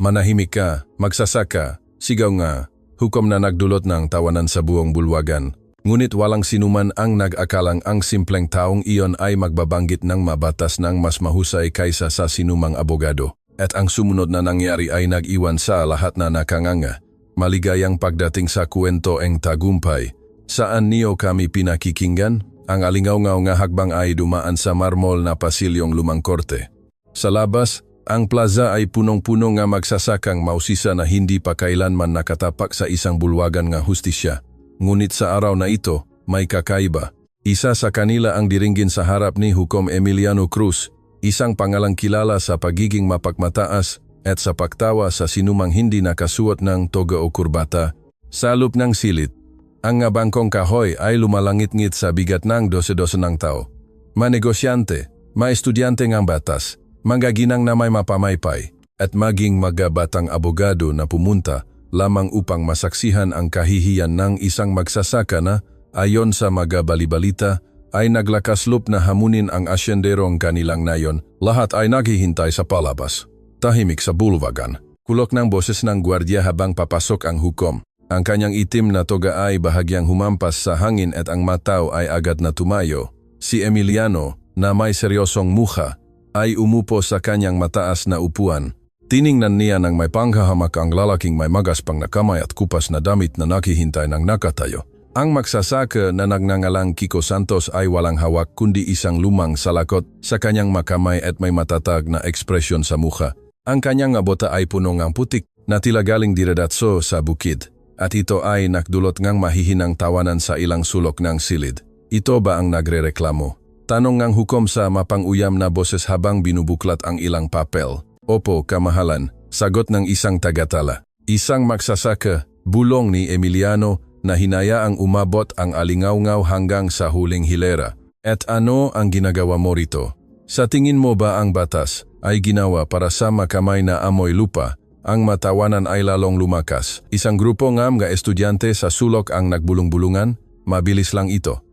Manahimik ka, magsasaka, sigaw nga, hukom na nagdulot ng tawanan sa buong bulwagan. Ngunit walang sinuman ang nag-akalang ang simpleng taong iyon ay magbabanggit ng mabatas ng mas mahusay kaysa sa sinumang abogado. At ang sumunod na nangyari ay nag-iwan sa lahat na nakanganga. Maligayang pagdating sa kwento ang tagumpay. Saan niyo kami pinakikinggan? Ang alingaw-ngaw nga hakbang ay dumaan sa marmol na pasilyong lumang korte. Sa labas, ang plaza ay punong-puno nga magsasakang mausisa na hindi pa kailanman nakatapak sa isang bulwagan nga hustisya. Ngunit sa araw na ito, may kakaiba. Isa sa kanila ang diringgin sa harap ni Hukom Emiliano Cruz, isang pangalang kilala sa pagiging mapagmataas at sa pagtawa sa sinumang hindi nakasuot ng toga o kurbata. Sa loob ng silid, ang nga bangkong kahoy ay lumalangit-ngit sa bigat ng dose-dose ng tao. Manegosyante, maestudyante ng batas, manggaginang na may mapamaypay, at maging magabatang abogado na pumunta lamang upang masaksihan ang kahihiyan ng isang magsasaka na, ayon sa magabalibalita, ay naglakaslop na hamunin ang asyenderong kanilang nayon. Lahat ay naghihintay sa palabas. Tahimik sa bulwagan. Kulok ng boses ng gwardiya habang papasok ang hukom. Ang kanyang itim na toga ay bahagyang humampas sa hangin at ang mataw ay agad na tumayo. Si Emiliano, na may seryosong mukha, ay umupo sa kanyang mataas na upuan. Tiningnan niya ng may panghahamak ang lalaking may magaspang na kamay at kupas na damit na naghihintay ng nakatayo. Ang magsasaka na nagngangalang Kiko Santos ay walang hawak kundi isang lumang salakot sa kanyang makamay at may matatag na ekspresyon sa mukha. Ang kanyang abota ay puno ng putik na tila galing diredatso sa bukid. At ito ay nakdulot ngang mahihinang tawanan sa ilang sulok ng silid. Ito ba ang nagrereklamo? Tanong ngang hukom sa mapanguyam na boses habang binubuklat ang ilang papel. Opo, kamahalan, sagot ng isang tagatala. Isang magsasaka, bulong ni Emiliano, na hinayaang umabot ang alingaw-ngaw hanggang sa huling hilera. At ano ang ginagawa mo rito? Sa tingin mo ba ang batas ay ginawa para sa makamay na amoy lupa? Ang matawanan ay lalong lumakas. Isang grupo ng mga estudyante sa sulok ang nagbulong-bulungan, mabilis lang ito.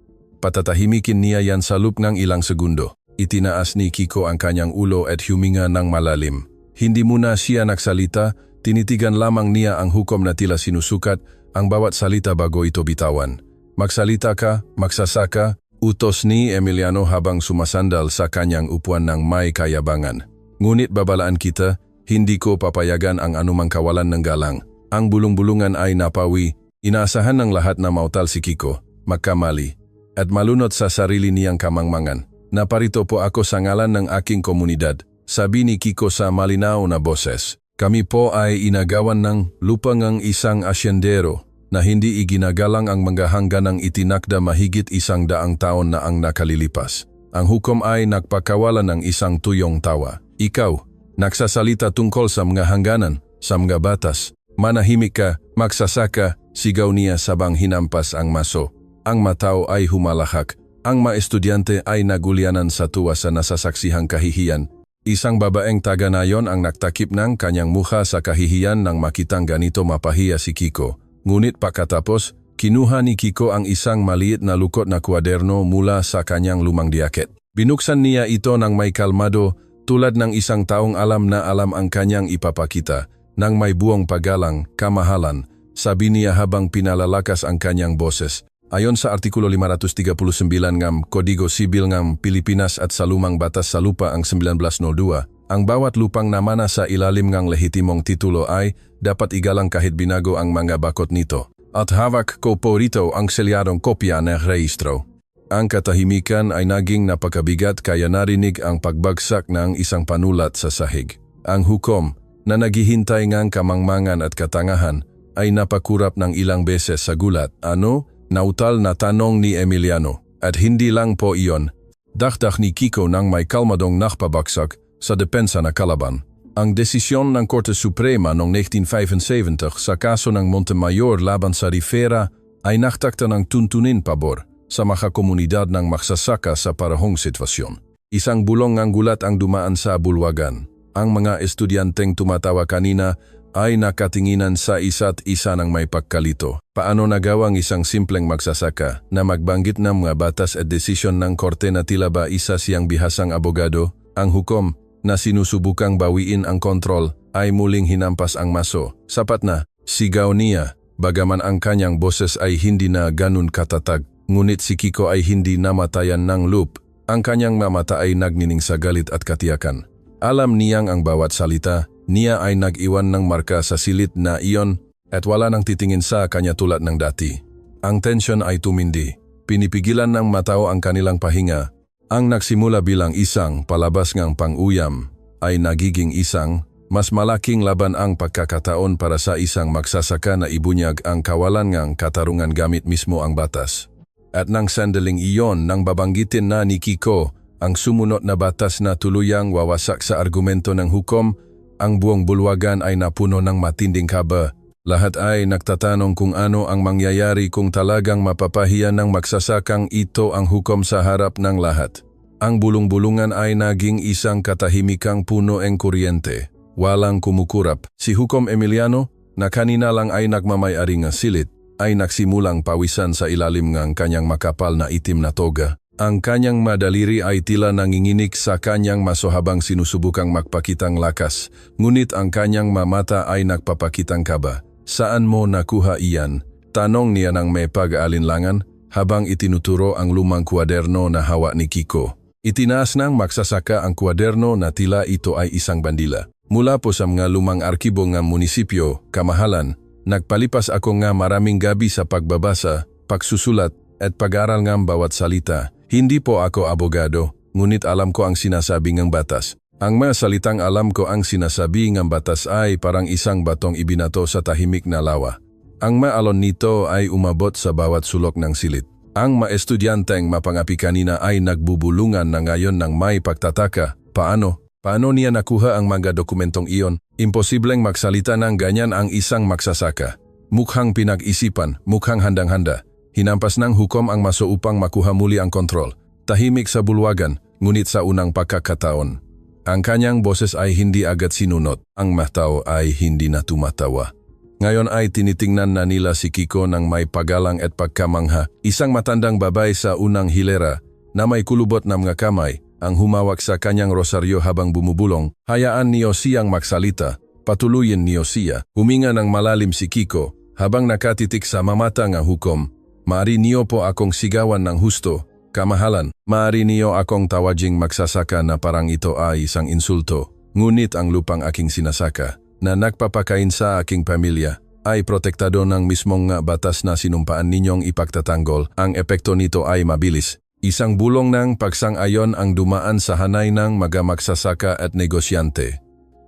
Patatahimikin niya yan sa loop ng ilang segundo. Itinaas ni Kiko ang kanyang ulo at huminga ng malalim. Hindi muna siya nagsalita, tinitigan lamang niya ang hukom na tila sinusukat ang bawat salita bago ito bitawan. Magsalita ka, magsasaka, utos ni Emiliano habang sumasandal sa kanyang upuan ng may kayabangan. Ngunit babalaan kita, hindi ko papayagan ang anumang kawalan ng galang. Ang bulong-bulungan ay napawi, inaasahan ng lahat na mautal si Kiko, magkamali, at malunod sa sarili niyang kamangmangan. Naparito po ako sa ngalan ng aking komunidad, sabi ni Kiko sa malinaw na boses. Kami po ay inagawan ng lupa ng isang asyendero na hindi iginagalang ang mga hangganang itinakda mahigit 100 taon na ang nakalilipas. Ang hukom ay nagpakawalan ng isang tuyong tawa. Ikaw, nagsasalita tungkol sa mga hangganan, sa mga batas. Manahimik ka, magsasaka, sigaw niya sabang hinampas ang maso. Ang mataw ay humalahak. Ang mga estudyante ay nagulyanan sa tuwa sa nasasaksihang kahihiyan. Isang babaeng taga-nayon ang nagtakip ng kanyang mukha sa kahihiyan nang makitang ganito mapahiya si Kiko. Ngunit pagkatapos, kinuha ni Kiko ang isang maliit na lukot na kwaderno mula sa kanyang lumang diaket. Binuksan niya ito ng may kalmado, tulad ng isang taong alam na alam ang kanyang ipapakita. Nang may buong paggalang, kamahalan, sabi niya habang pinalalakas ang kanyang boses. Ayon sa Artikulo 539 ng Kodigo Sibil ng Pilipinas at sa lumang batas sa lupa ang 1902, ang bawat lupang namana sa ilalim ng lehitimong titulo ay dapat igalang kahit binago ang mga bakod nito. At hawak ko po rito ang selyadong kopya ng rehistro. Ang katahimikan ay naging napakabigat kaya narinig ang pagbagsak ng isang panulat sa sahig. Ang hukom, na naghihintay ngang kamangmangan at katangahan, ay napakurap ng ilang beses sa gulat. Ano? Nautal na tanong ni Emiliano. At hindi lang po iyon. Dagdag ni Kiko nang may kalmadong nakpabagsak sa depensa na kalaban. Ang desisyon ng Korte Suprema noong 1975 sa kaso ng Montemayor laban sa Rivera ay naktakta ng tuntunin pabor sa mga komunidad ng magsasaka sa parehong sitwasyon. Isang bulong ng gulat ang dumaan sa bulwagan. Ang mga estudyanteng tumatawa kanina ay nakatinginan sa isa't isa ng may pagkalito. Paano nagawang isang simpleng magsasaka na magbanggit ng mga batas at desisyon ng korte na tila ba isa siyang bihasang abogado? Ang hukom, na sinusubukang bawiin ang kontrol ay muling hinampas ang maso. Sapat na, sigaw niya, bagaman ang kanyang boses ay hindi na ganun katatag. Ngunit si Kiko ay hindi namatayan ng loop. Ang kanyang mamata ay nagnining sa galit at katiyakan. Alam niyang ang bawat salita, niya ay nag-iwan ng marka sa silid na iyon at wala nang titingin sa kanya tulad ng dati. Ang tensyon ay tumindi. Pinipigilan ng matao ang kanilang pahinga. Ang nagsimula bilang isang palabas ngang pang-uyam ay nagiging isang mas malaking laban ang pagkakataon para sa isang magsasaka na ibunyag ang kawalan ngang katarungan gamit mismo ang batas. At nang sandaling iyon nang babanggitin na ni Kiko ang sumunod na batas na tuluyang wawasak sa argumento ng hukom, ang buong bulwagan ay napuno ng matinding kaba. Lahat ay nagtatanong kung ano ang mangyayari kung talagang mapapahiya ng magsasakang ito ang hukom sa harap ng lahat. Ang bulong-bulungan ay naging isang katahimikang puno ng kuryente. Walang kumukurap. Si Hukom Emiliano, na kanina lang ay nagmamayari ng silid, ay nagsimulang pawisan sa ilalim ng kanyang makapal na itim na toga. Ang kanyang madaliri ay tila nanginginig sa kanyang maso habang sinusubukang magpakitang lakas, ngunit ang kanyang mamata ay nagpapakitang kaba. Saan mo nakuha iyan? Tanong niya ng may pag-aalinlangan habang itinuturo ang lumang kwaderno na hawak ni Kiko. Itinaas ng magsasaka ang kwaderno na tila ito ay isang bandila. Mula po sa mga lumang arkibo ng munisipyo, kamahalan, nagpalipas ako nga maraming gabi sa pagbabasa, pagsusulat, at pag-aral ng bawat salita. Hindi po ako abogado, ngunit alam ko ang sinasabi ng batas. Ang mga salitang alam ko ang sinasabi ng batas ay parang isang batong ibinato sa tahimik na lawa. Ang maalon nito ay umabot sa bawat sulok ng silid. Ang mga estudyanteng mapangapi kanina ay nagbubulungan na ngayon ng may pagtataka. Paano niya nakuha ang mga dokumentong iyon? Imposibleng magsalita ng ganyan ang isang magsasaka. Mukhang pinag-isipan, mukhang handang-handa. Hinampas ng hukom ang maso upang makuha muli ang kontrol. Tahimik sa bulwagan, ngunit sa unang pagkakataon. Ang kanyang boses ay hindi agad sinunot. Ang matao ay hindi na tumatawa. Ngayon ay tinitingnan na nila si Kiko ng may paggalang at pagkamangha. Isang matandang babae sa unang hilera na may kulubot na mga kamay ang humawak sa kanyang rosaryo habang bumubulong. Hayaan niyo siyang magsalita. Patuloyin niyo siya. Huminga ng malalim si Kiko habang nakatitik sa mamata ng hukom. Maari niyo po akong sigawan ng husto, kamahalan. Maari niyo akong tawaging magsasaka na parang ito ay isang insulto. Ngunit ang lupang aking sinasaka na nagpapakain sa aking pamilya ay protektado ng mismong batas na sinumpaan ninyong ipagtatanggol. Ang epekto nito ay mabilis. Isang bulong ng pagsang-ayon ang dumaan sa hanay ng mga magsasaka at negosyante.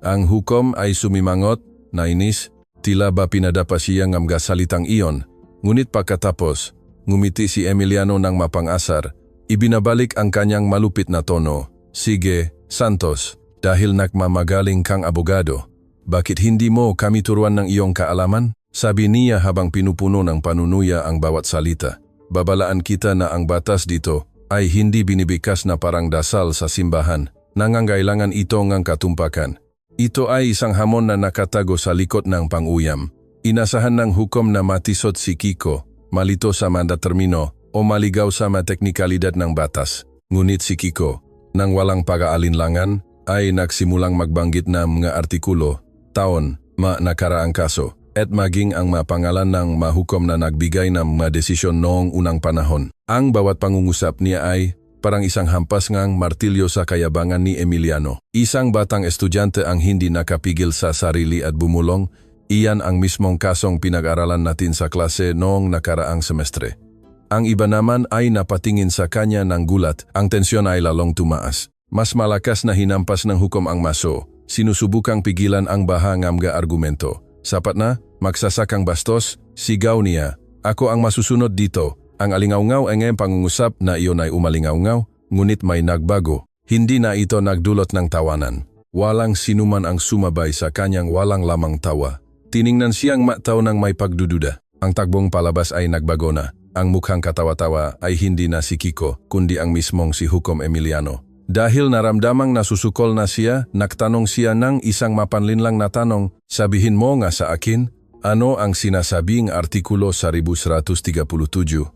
Ang hukom ay sumimangot, nainis, tila ba pinadapa siya ng mga salitang iyon. Ngunit pagkatapos, ngumiti si Emiliano ng mapang-asar. Ibinabalik ang kanyang malupit na tono. Sige, Santos, dahil nagmamagaling kang abogado, bakit hindi mo kami turuan ng iyong kaalaman? Sabi niya habang pinupuno ng panunuya ang bawat salita. Babalaan kita na ang batas dito ay hindi binibikas na parang dasal sa simbahan. Nangangailangan ito ng katumpakan. Ito ay isang hamon na nakatago sa likod ng pang-uyam. Inasahan ng hukom na matisod si Kiko, malito sa mandatermino o maligaw sa teknikalidad ng batas. Ngunit si Kiko, nang walang pag-aalinlangan, ay nagsimulang magbanggit ng mga artikulo, taon, nakaraang kaso, at maging ang mapangalan ng mahukom na nagbigay ng mga desisyon noong unang panahon. Ang bawat pangungusap niya ay parang isang hampas ngang martilyo sa kayabangan ni Emiliano. Isang batang estudyante ang hindi nakapigil sa sarili at bumulong. Iyan ang mismong kasong pinag-aralan natin sa klase noong nakaraang semestre. Ang iba naman ay napatingin sa kanya ng gulat. Ang tensyon ay lalong tumaas. Mas malakas na hinampas ng hukom ang maso. Sinusubukang pigilan ang bahangam ga argumento. Sapat na, magsasakang bastos, sigaw niya. Ako ang masusunod dito. Ang alingaw-ngaw ay ngayong pangungusap na iyon ay umalingaw-ngaw, ngunit may nagbago. Hindi na ito nagdulot ng tawanan. Walang sinuman ang sumabay sa kanyang walang lamang tawa. Tiningnan siyang mataw ng may pagdududa. Ang takbong palabas ay nagbago na. Ang mukhang katawa-tawa ay hindi na si Kiko, kundi ang mismong si Hukom Emiliano. Dahil naramdamang nasusukol na siya, nagtanong siya ng isang mapanlinlang na tanong, sabihin mo nga sa akin, ano ang sinasabing artikulo sa 1137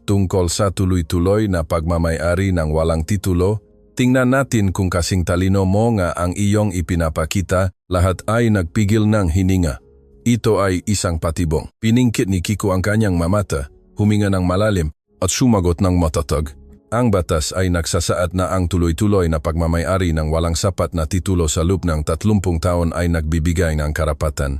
tungkol sa tuloy-tuloy na pagmamayari ng walang titulo Tingnan natin kung kasing talino mo nga ang iyong ipinapakita, lahat ay nagpigil ng hininga. Ito ay isang patibong. Piningkit ni Kiko ang kanyang mamata, huminga ng malalim at sumagot ng matatag. Ang batas ay nagsasaad na ang tuloy-tuloy na pagmamayari ng walang sapat na titulo sa loob ng 30 taon ay nagbibigay ng karapatan.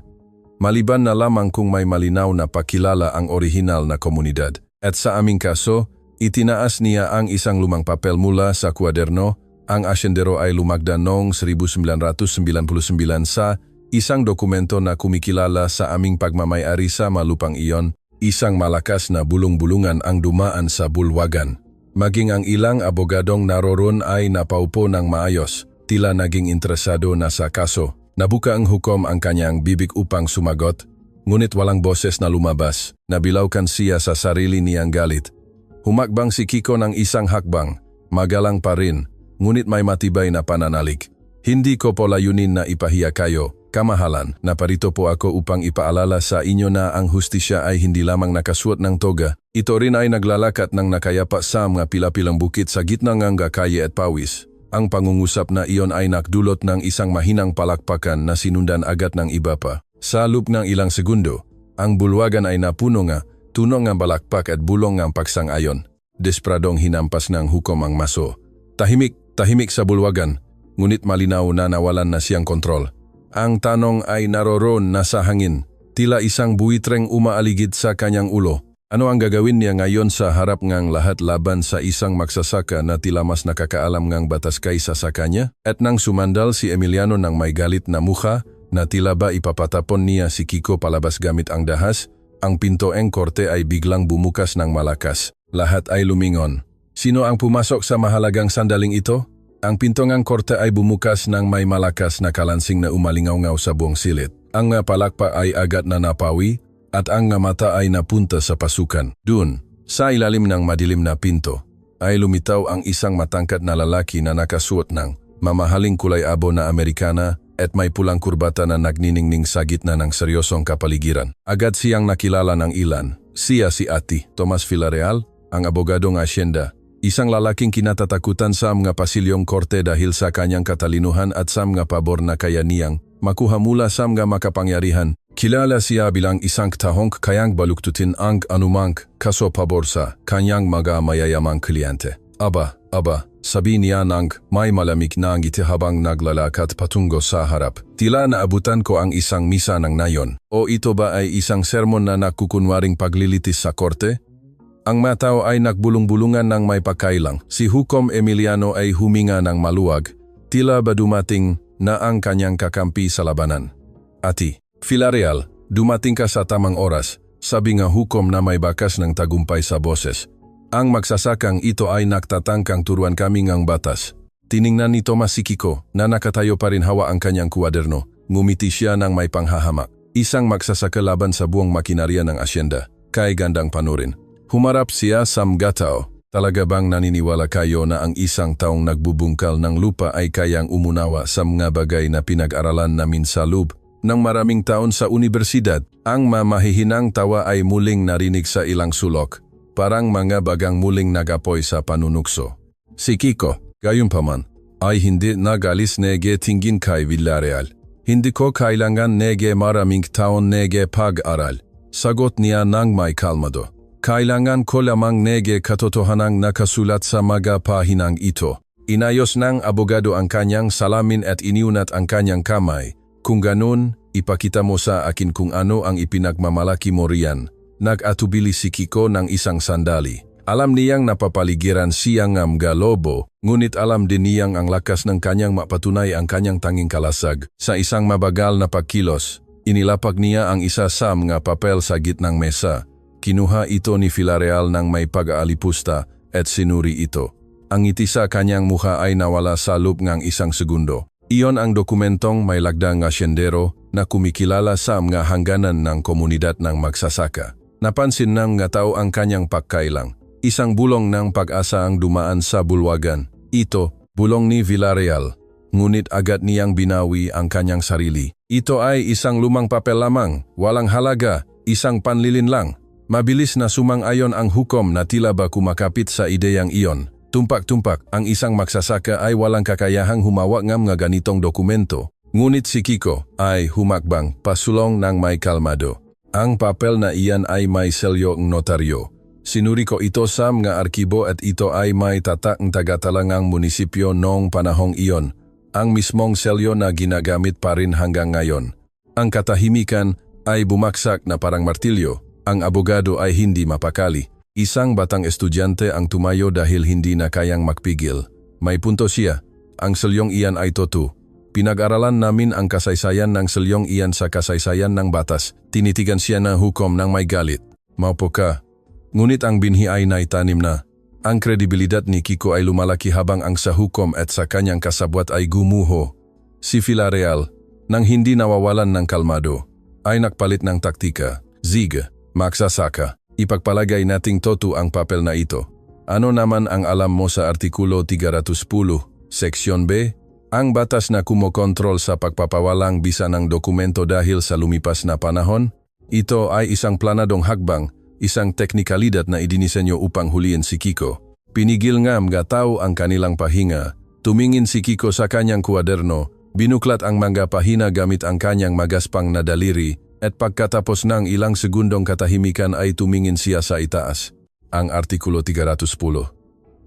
Maliban na lamang kung may malinaw na pakilala ang orihinal na komunidad. At sa aming kaso, itinaas niya ang isang lumang papel mula sa kwaderno. Ang asyendero ay lumagda noong 1999 sa isang dokumento na kumikilala sa aming pagmamayari sa malupang iyon. Isang malakas na bulong-bulungan ang dumaan sa bulwagan. Maging ang ilang abogadong naroon ay napaupo ng maayos, tila naging interesado na sa kaso. Nabuka ang hukom ang kanyang bibig upang sumagot, ngunit walang boses na lumabas. Nabilaukan siya sa sarili niyang galit. Humakbang si Kiko ng isang hakbang, magalang pa rin, ngunit may matibay na pananalig. Hindi ko po layunin na ipahiya kayo, kamahalan, naparito po ako upang ipaalala sa inyo na ang hustisya ay hindi lamang nakasuot ng toga. Ito rin ay naglalakat ng nakayapa sa mga pila-pilang bukit sa gitna ng kaye at pawis. Ang pangungusap na iyon ay nakdulot ng isang mahinang palakpakan na sinundan agad ng iba pa. Sa loob ng ilang segundo, ang bulwagan ay napuno nga, tuno ng balakpak at bulong ng pagsang-ayon. Despradong hinampas ng hukom ang maso. Tahimik sa bulwagan, ngunit malinaw na nawalan na siyang kontrol. Ang tanong ay naroroon na sa hangin, tila isang buitreng umaaligid sa kanyang ulo. Ano ang gagawin niya ngayon sa harap ngang lahat laban sa isang magsasaka na tila mas nakakaalam ngang batas kaysa sa kanya? At nang sumandal si Emiliano ng may galit na mukha na tila ba ipapatapon niya si Kiko palabas gamit ang dahas, ang pinto ng korte ay biglang bumukas ng malakas. Lahat ay lumingon. Sino ang pumasok sa mahalagang sandaling ito? Ang pinto ng korte ay bumukas ng may malakas na kalansing na umalingaw-ngaw sa buong silid. Ang palakpa ay agad na napawi, at ang mata ay napunta sa pasukan. Doon, sa ilalim ng madilim na pinto, ay lumitaw ang isang matangkad na lalaki na nakasuot ng mamahaling kulay abo na Amerikana at may pulang kurbata na nagniningning sa gitna ng seryosong kapaligiran. Agad siyang nakilala ng ilan. Siya si Ati, Tomas Villarreal, ang abogadong asyenda. Isang lalaking kinatatakutan sa mga pasilyong korte dahil sa kanyang katalinuhan at sa mga pabor na kaya niyang makuha mula sa mga makapangyarihan. Kilala siya bilang isang tahong kayang baluktutin ang anumang kaso pabor sa kanyang mga mayayamang kliyente. Aba, sabi niya nang may malamig na ngiti habang naglalakad patungo sa harap. Tila naabutan ko ang isang misa ng nayon. O ito ba ay isang sermon na nakukunwaring paglilitis sa korte? Ang matao ay nagbulong-bulungan ng may pagkailang. Si Hukom Emiliano ay huminga ng maluwag. Tila ba dumating na ang kanyang kakampi sa labanan? Ati, Villarreal, dumating ka sa tamang oras, sabi nga hukom na may bakas ng tagumpay sa boses. Ang magsasakang ito ay nagtatangkang turuan kami ngang batas. Tiningnan ni Tomas si Kiko na nakatayo pa rin hawa ang kanyang kwaderno. Ngumiti siya ng may panghahamak. Isang magsasaka laban sa buong makinarya ng asyenda. Kay gandang panurin. Humarap siya sa mga. Talaga bang naniniwala kayo na ang isang taong nagbubungkal ng lupa ay kayang umunawa sa mga bagay na pinag-aralan namin sa loob? Nang maraming taon sa universidad, ang mamahihinang tawa ay muling narinig sa ilang sulok, parang mga bagang muling nagapoy sa panunukso. Si Kiko, gayunpaman, ay hindi nagalis nege tingin kay Villarreal. Hindi ko kailangan nege maraming taon nege pag-aral. Sagot niya nang may kalmado. Kailangan ko lamang nege katotohanang nakasulat sa mga pahinang ito. Inayos ng abogado ang kanyang salamin at iniunat ang kanyang kamay. Kung ganun, ipakita mo sa akin kung ano ang ipinagmamalaki mo riyan. Nag-atubili si Kiko ng isang sandali. Alam niyang napapaligiran siyang mga lobo, ngunit alam din niyang ang lakas ng kanyang mapatunay ang kanyang tanging kalasag. Sa isang mabagal na pagkilos, inilapag niya ang isa sa mga papel sa gitnang mesa. Kinuha ito ni Villarreal ng may pag-aalipusta at sinuri ito. Ang ngiti sa kanyang mukha ay nawala sa loob ng isang segundo. Iyon ang dokumentong may lagdang asyendero na kumikilala sa mga hangganan ng komunidad ng magsasaka. Napansin ng mga tao ang kanyang pagkailang. Isang bulong ng pag-asa ang dumaan sa bulwagan. Ito, bulong ni Villarreal. Ngunit agad niyang binawi ang kanyang sarili. Ito ay isang lumang papel lamang, walang halaga, isang panlilin lang. Mabilis na sumang-ayon ang hukom na tila ba kumakapit sa ideyang iyon. Tumpak-tumpak, ang isang magsasaka ay walang kakayahang humawak ng mga ganitong dokumento. Ngunit si Kiko ay humakbang pasulong ng may kalmado. Ang papel na iyan ay may selyo ng notaryo. Sinuri ko ito sa mga arkibo at ito ay may tatak ng taga-talangang munisipyo noong panahong iyon. Ang mismong selyo na ginagamit pa rin hanggang ngayon. Ang katahimikan ay bumaksak na parang martilyo. Ang abogado ay hindi mapakali. Isang batang estudyante ang tumayo dahil hindi na kayang magpigil. May punto siya. Ang selyong iyan ay totoo. Pinag-aralan namin ang kasaysayan ng selyong iyan sa kasaysayan ng batas. Tinitigan siya ng hukom ng may galit. Maupo ka. Ngunit ang binhi ay naitanim na. Ang kredibilidad ni Kiko ay lumalaki habang ang sa hukom at sa kanyang kasabwat ay gumuho. Si Villarreal, nang hindi nawawalan ng kalmado, ay nakpalit ng taktika. Zig, magsasaka. Ipagpalagay nating totoo ang papel na ito. Ano naman ang alam mo sa Artikulo 310, Seksyon B? Ang batas na kumokontrol sa pagpapawalang bisa ng dokumento dahil sa lumipas na panahon? Ito ay isang planadong hakbang, isang teknikalidad na idinisenyo upang huliin si Kiko. Pinigil nga mga tao ang kanilang pahinga. Tumingin si Kiko sa kanyang kuwaderno, binuklat ang mga pahina gamit ang kanyang magaspang na daliri, at pagkatapos ng ilang segundong katahimikan ay tumingin siya sa itaas. Ang Artikulo 310.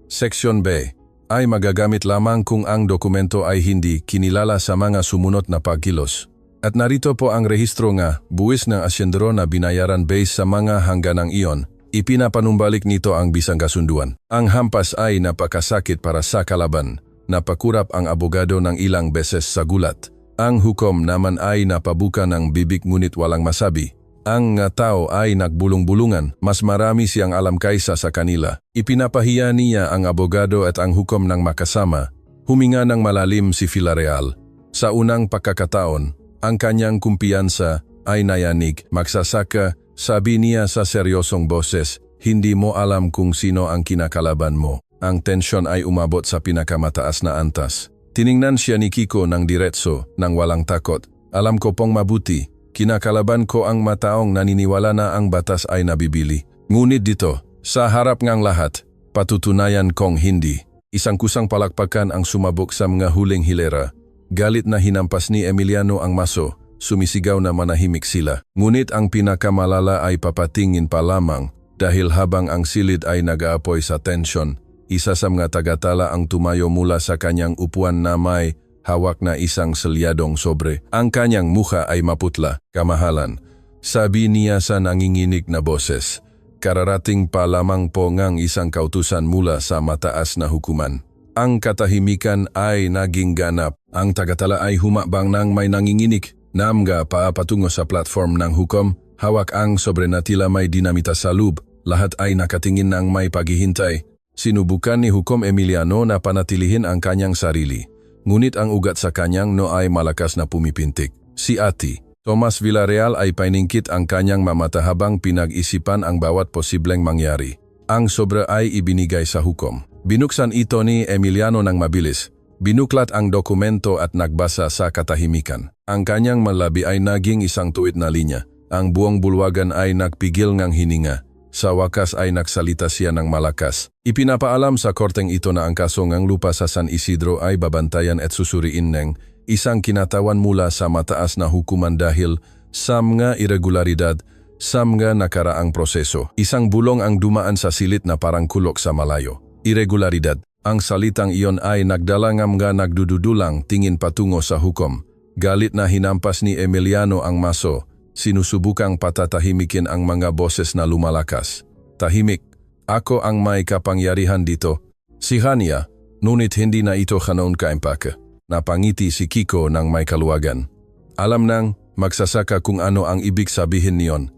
Seksyon B ay magagamit lamang kung ang dokumento ay hindi kinilala sa mga sumunod na pagkilos. At narito po ang rehistro nga, buwis ng asyendero na binayaran base sa mga hangganang iyon. Ipinapanumbalik nito ang bisang kasunduan. Ang hampas ay napakasakit para sa kalaban. Napakurap ang abogado ng ilang beses sa gulat. Ang hukom naman ay napabuka ng bibig ngunit walang masabi. Ang tao ay nagbulong-bulungan, mas marami siyang alam kaysa sa kanila. Ipinapahiya niya ang abogado at ang hukom ng makasama. Huminga ng malalim si Villarreal. Sa unang pagkakataon, ang kanyang kumpiyansa ay nayanig. Magsasaka, sabi niya sa seryosong boses, hindi mo alam kung sino ang kinakalaban mo. Ang tensyon ay umabot sa pinakamataas na antas. Tiningnan siya ni Kiko ng diretso, nang walang takot. Alam ko pong mabuti, kinakalaban ko ang mataong naniniwala na ang batas ay nabibili. Ngunit dito, sa harap ngang lahat, patutunayan kong hindi. Isang kusang palakpakan ang sumabog sa mga huling hilera. Galit na hinampas ni Emiliano ang maso, sumisigaw na manahimik sila. Ngunit ang pinakamalala ay papatingin pa lamang, dahil habang ang silid ay nag-aapoy sa tensyon, isa sa mga tagatala ang tumayo mula sa kanyang upuan na may hawak na isang selyadong sobre. Ang kanyang mukha ay maputla, kamahalan. Sabi niya sa nanginginig na boses, kararating pa lamang po ngang isang kautusan mula sa mataas na hukuman. Ang katahimikan ay naging ganap. Ang tagatala ay humabang ng may nanginginig. Namga patungo sa platform ng hukom, hawak ang sobre na tila may dinamita sa loob. Lahat ay nakatingin ng may paghihintay. Sinubukan ni Hukom Emiliano na panatilihin ang kanyang sarili. Ngunit ang ugat sa kanyang no ay malakas na pumipintik. Si Ati, Tomas Villarreal ay painingkit ang kanyang mamata habang pinag-isipan ang bawat posibleng mangyari. Ang sobra ay ibinigay sa hukom. Binuksan ito ni Emiliano ng mabilis. Binuklat ang dokumento at nagbasa sa katahimikan. Ang kanyang malabi ay naging isang tuwid na linya. Ang buong bulwagan ay nagpigil ngang hininga. Sa wakas ay nagsalita siya ng malakas. Ipinapaalam sa korteng ito na ang kaso ngang lupa sa San Isidro ay babantayan at susuriin ng isang kinatawan mula sa mataas na hukuman dahil sa mga irregularidad sa mga nakaraang proseso. Isang bulong ang dumaan sa silit na parang kulok sa malayo. Irregularidad. Ang salitang iyon ay nagdala ng mga nagdududulang tingin patungo sa hukom. Galit na hinampas ni Emiliano ang maso. Sinusubukang patatahimikin ang mga boses na lumalakas. Tahimik, ako ang may kapangyarihan dito. Si Hania, ngunit hindi na ito kanoon kaimpake. Napangiti si Kiko ng may kaluwagan. Alam nang magsasaka kung ano ang ibig sabihin niyon.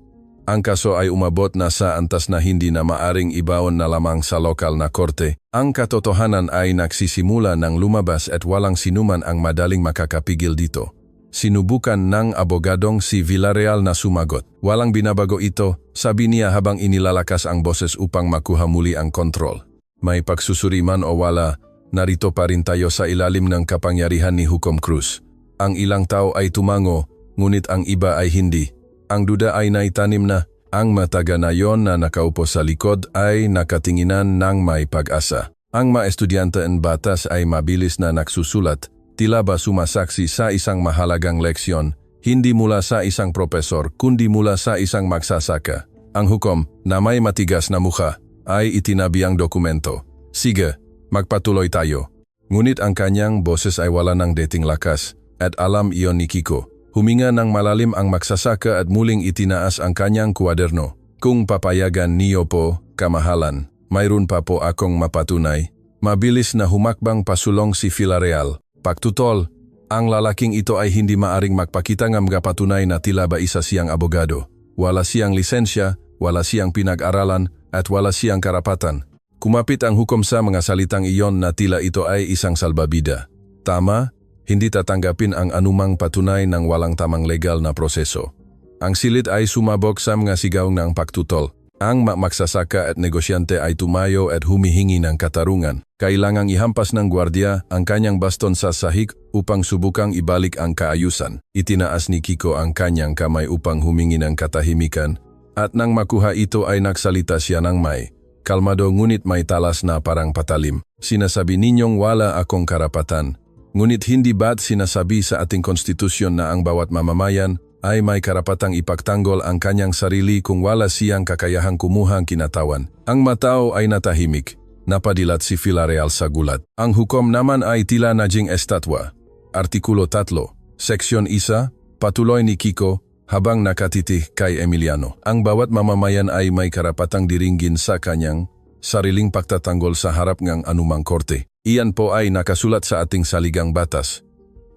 Ang kaso ay umabot na sa antas na hindi na maaring ibaon na lamang sa lokal na korte. Ang katotohanan ay nagsisimula ng lumabas at walang sinuman ang madaling makakapigil dito. Sinubukan ng abogadong si Villarreal na sumagot. Walang binabago ito, sabi niya habang inilalakas ang boses upang makuha muli ang kontrol. May pagsusuri man o wala, narito pa rin tayo sa ilalim ng kapangyarihan ni Hukom Cruz. Ang ilang tao ay tumango, ngunit ang iba ay hindi. Ang duda ay naitanim na. Ang mataga na yon na nakaupo sa likod ay nakatinginan ng may pag-asa. Ang mga estudyante ng batas ay mabilis na nagsusulat, tila ba sumasaksi sa isang mahalagang leksyon, hindi mula sa isang propesor kundi mula sa isang magsasaka. Ang hukom, na may matigas na mukha, ay itinabi ang dokumento. Sige, magpatuloy tayo. Ngunit ang kanyang boses ay wala ng dating lakas, at alam iyon ni Kiko. Huminga ng malalim ang magsasaka at muling itinaas ang kanyang kwaderno. Kung papayagan niyo po, kamahalan, mayroon pa po akong mapatunay. Mabilis na humakbang pasulong si Villarreal. Pagtutol, ang lalaking ito ay hindi maaring magpakita ng mga patunay na tila ba isa siyang abogado. Wala siyang lisensya, wala siyang pinag-aralan, at wala siyang karapatan. Kumapit ang hukom sa mga salitang iyon na tila ito ay isang salbabida. Tama, hindi tatanggapin ang anumang patunay ng walang tamang legal na proseso. Ang silid ay sumabog sa mga sigaw ng pagtutol. Ang magsasaka at negosyante ay tumayo at humihingi ng katarungan. Kailangang ihampas ng gwardiya ang kanyang baston sa sahig upang subukang ibalik ang kaayusan. Itinaas ni Kiko ang kanyang kamay upang humingi ng katahimikan, at nang makuha ito ay nagsalita siya ng may kalmado ngunit may talas na parang patalim. Sinasabi ninyong wala akong karapatan. Ngunit hindi ba't sinasabi sa ating konstitusyon na ang bawat mamamayan ay may karapatang ipagtanggol ang kanyang sarili kung wala siyang kakayahang kumuha ang kinatawan? Ang matao ay natahimik. Napadilat si Villarreal sa gulat. Ang hukom naman ay tila naging estatwa. Artikulo 3, Seksyon 1, patuloy ni Kiko habang nakatiti kay Emiliano. Ang bawat mamamayan ay may karapatang diringgin sa kanyang sariling pagtatanggol sa harap ng anumang korte. Iyan po ay nakasulat sa ating saligang batas.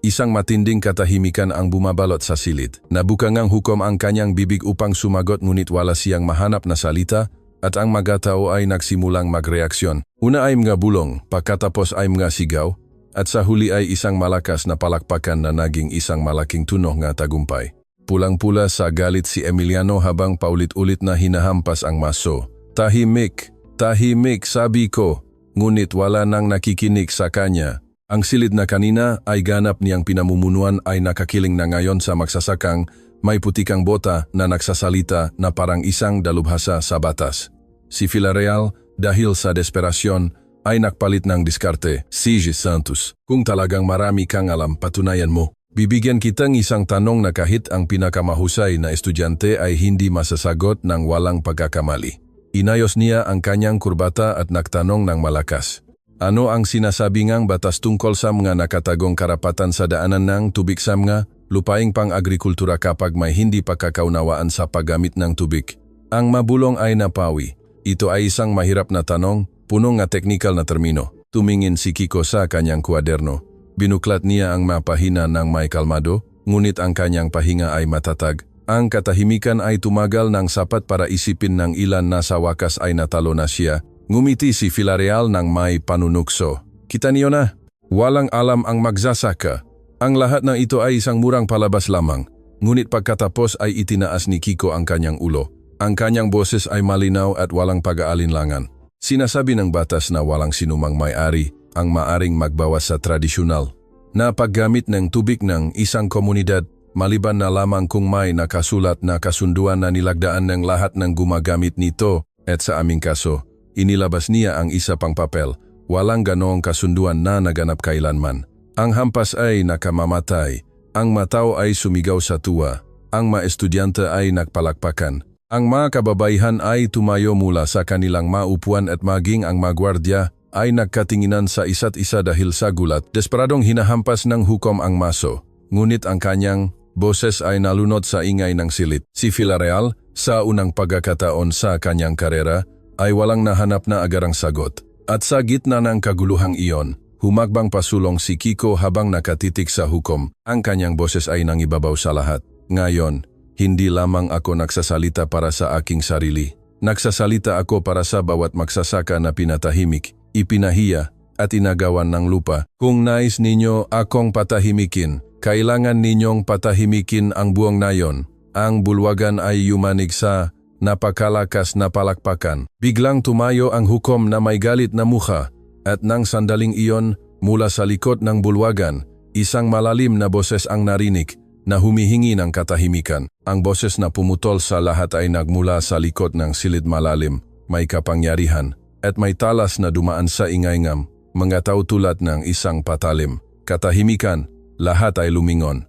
Isang matinding katahimikan ang bumabalot sa silid. Nabukang ang hukom ang kanyang bibig upang sumagot ngunit wala siyang mahanap na salita at ang mga tao ay nagsimulang magreaksyon. Una ay mga bulong, pagkatapos ay mga sigaw, at sa huli ay isang malakas na palakpakan na naging isang malaking tunog nga tagumpay. Pulang-pula sa galit si Emiliano habang paulit-ulit na hinahampas ang maso. Tahimik, tahimik sabi ko. Ngunit wala nang nakikinig sa kanya. Ang silid na kanina ay ganap niyang pinamumunuan ay nakakiling na ngayon sa magsasakang may putikang bota na nagsasalita na parang isang dalubhasa sa batas. Si Villarreal, dahil sa desperasyon, ay nakpalit ng diskarte. Sige Santos, kung talagang marami kang alam, patunayan mo. Bibigyan kitang isang tanong na kahit ang pinakamahusay na estudyante ay hindi masasagot ng walang pagkakamali. Inayos niya ang kanyang kurbata at nagtanong ng malakas. Ano ang sinasabi ngang batas tungkol sa mga nakatagong karapatan sa daanan ng tubig sa mga lupaing pang-agrikultura kapag may hindi pagkakaunawaan sa paggamit ng tubig? Ang mabulong ay napawi. Ito ay isang mahirap na tanong, puno nga teknikal na termino. Tumingin si Kiko sa kanyang kwaderno. Binuklat niya ang mapahina ng may kalmado, ngunit ang kanyang pahinga ay matatag. Ang katahimikan ay tumagal ng sapat para isipin ng ilan na sa wakas ay natalo na siya. Ngumiti si Villarreal ng may panunukso. Kita niyo na, walang alam ang magsasaka. Ang lahat ng ito ay isang murang palabas lamang. Ngunit pagkatapos ay itinaas ni Kiko ang kanyang ulo. Ang kanyang boses ay malinaw at walang pag-aalinlangan. Sinasabi ng batas na walang sinumang may-ari ang maaring magbawas sa tradisyonal na paggamit ng tubig ng isang komunidad, maliban na lamang kung may nakasulat na kasunduan na nilagdaan ng lahat ng gumagamit nito. At sa aming kaso, inilabas niya ang isa pang papel. Walang ganoong kasunduan na naganap kailanman. Ang hampas ay nakamamatay. Ang matao ay sumigaw sa tuwa. Ang mga estudyante ay nagpalakpakan. Ang mga kababaihan ay tumayo mula sa kanilang maupuan at maging ang mga gwardya ay nagkatinginan sa isa't isa dahil sa gulat. Desperadong hinahampas ng hukom ang maso. Ngunit ang kanyang boses ay nalunod sa ingay ng silid. Si Villarreal, sa unang pagkakataon sa kanyang karera, ay walang nahanap na agarang sagot. At sa gitna ng kaguluhang iyon, humagbang pasulong si Kiko habang nakatitik sa hukom. Ang kanyang boses ay nangibabaw sa lahat. Ngayon, hindi lamang ako nagsasalita para sa aking sarili. Nagsasalita ako para sa bawat magsasaka na pinatahimik, ipinahiya, at inagawan ng lupa. Kung nais ninyo akong patahimikin, kailangan ninyong patahimikin ang buong nayon. Ang bulwagan ay yumanig sa napakalakas na palakpakan. Biglang tumayo ang hukom na may galit na mukha, at nang sandaling iyon, mula sa likod ng bulwagan, isang malalim na boses ang narinig na humihingi ng katahimikan. Ang boses na pumutol sa lahat ay nagmula sa likod ng silid malalim, may kapangyarihan, at may talas na dumaan sa ingaingam, mga tao tulad ng isang patalim. Katahimikan, lahat ay lumingon.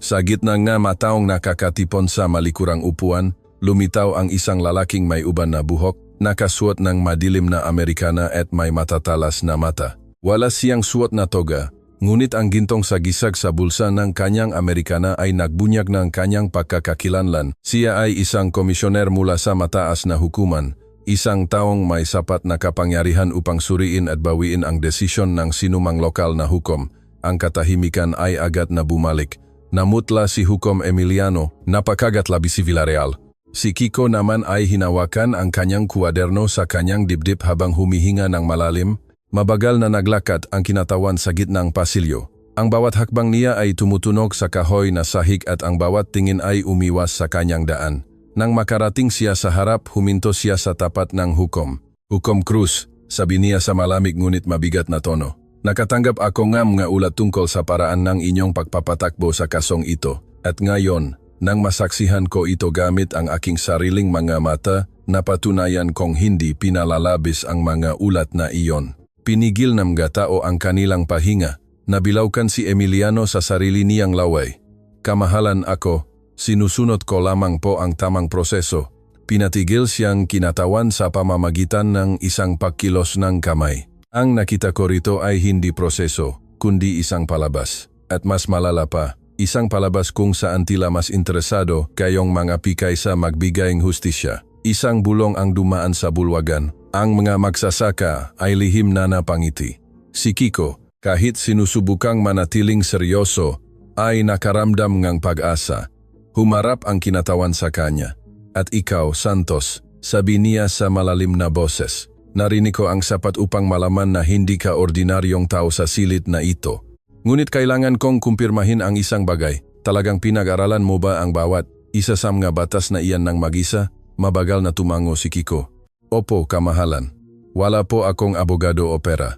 Sa gitna ng mataong nakakatipon sa malikurang upuan, lumitaw ang isang lalaking may uban na buhok, nakasuot ng madilim na Amerikana at may matatalas na mata. Wala siyang suot na toga, ngunit ang gintong sagisag sa bulsa ng kanyang Amerikana ay nagbunyag ng kanyang pagkakakilanlan. Siya ay isang komisyoner mula sa mataas na hukuman, isang taong may sapat na kapangyarihan upang suriin at bawiin ang desisyon ng sinumang lokal na hukom. Ang katahimikan ay agad na bumalik. Namutla si Hukom Emiliano, napakagat labi si Villarreal. Si Kiko naman ay hinawakan ang kanyang kuwaderno sa kanyang dibdib habang humihinga ng malalim. Mabagal na naglakad ang kinatawan sa gitnang pasilyo. Ang bawat hakbang niya ay tumutunog sa kahoy na sahig at ang bawat tingin ay umiwas sa kanyang daan. Nang makarating siya sa harap, huminto siya sa tapat ng hukom. "Hukom Cruz," sabi niya sa malamig ngunit mabigat na tono. "Nakatanggap ako ng mga ulat tungkol sa paraan ng inyong pagpapatakbo sa kasong ito. At ngayon, nang masaksihan ko ito gamit ang aking sariling mga mata, napatunayan kong hindi pinalalabis ang mga ulat na iyon." Pinigil ng mga tao ang kanilang pahinga. Nabilaukan si Emiliano sa sarili niyang laway. "Kamahalan ako, sinusunod ko lamang po ang tamang proseso." Pinatigil siyang kinatawan sa pamamagitan ng isang pagkilos ng kamay. "Ang nakita ko rito ay hindi proseso, kundi isang palabas. At mas malala pa, isang palabas kung saan tila mas interesado kayong mga pikay sa magbigayng hustisya. Isang bulong ang dumaan sa bulwagan. Ang mga magsasaka ay lihim na napangiti. Si Kiko, kahit sinusubukang manatiling seryoso, ay nakaramdam ng pag-asa. Humarap ang kinatawan sa kanya. "At ikaw, Santos," sabi niya sa malalim na boses. "Narinig ko ang sapat upang malaman na hindi ka ordinaryong tao sa silid na ito. Ngunit kailangan kong kumpirmahin ang isang bagay. Talagang pinag-aralan mo ba ang bawat isa sa mga batas na iyan ng mag-isa?" Mabagal na tumango si Kiko. "Opo, kamahalan. Wala po akong abogado o pera.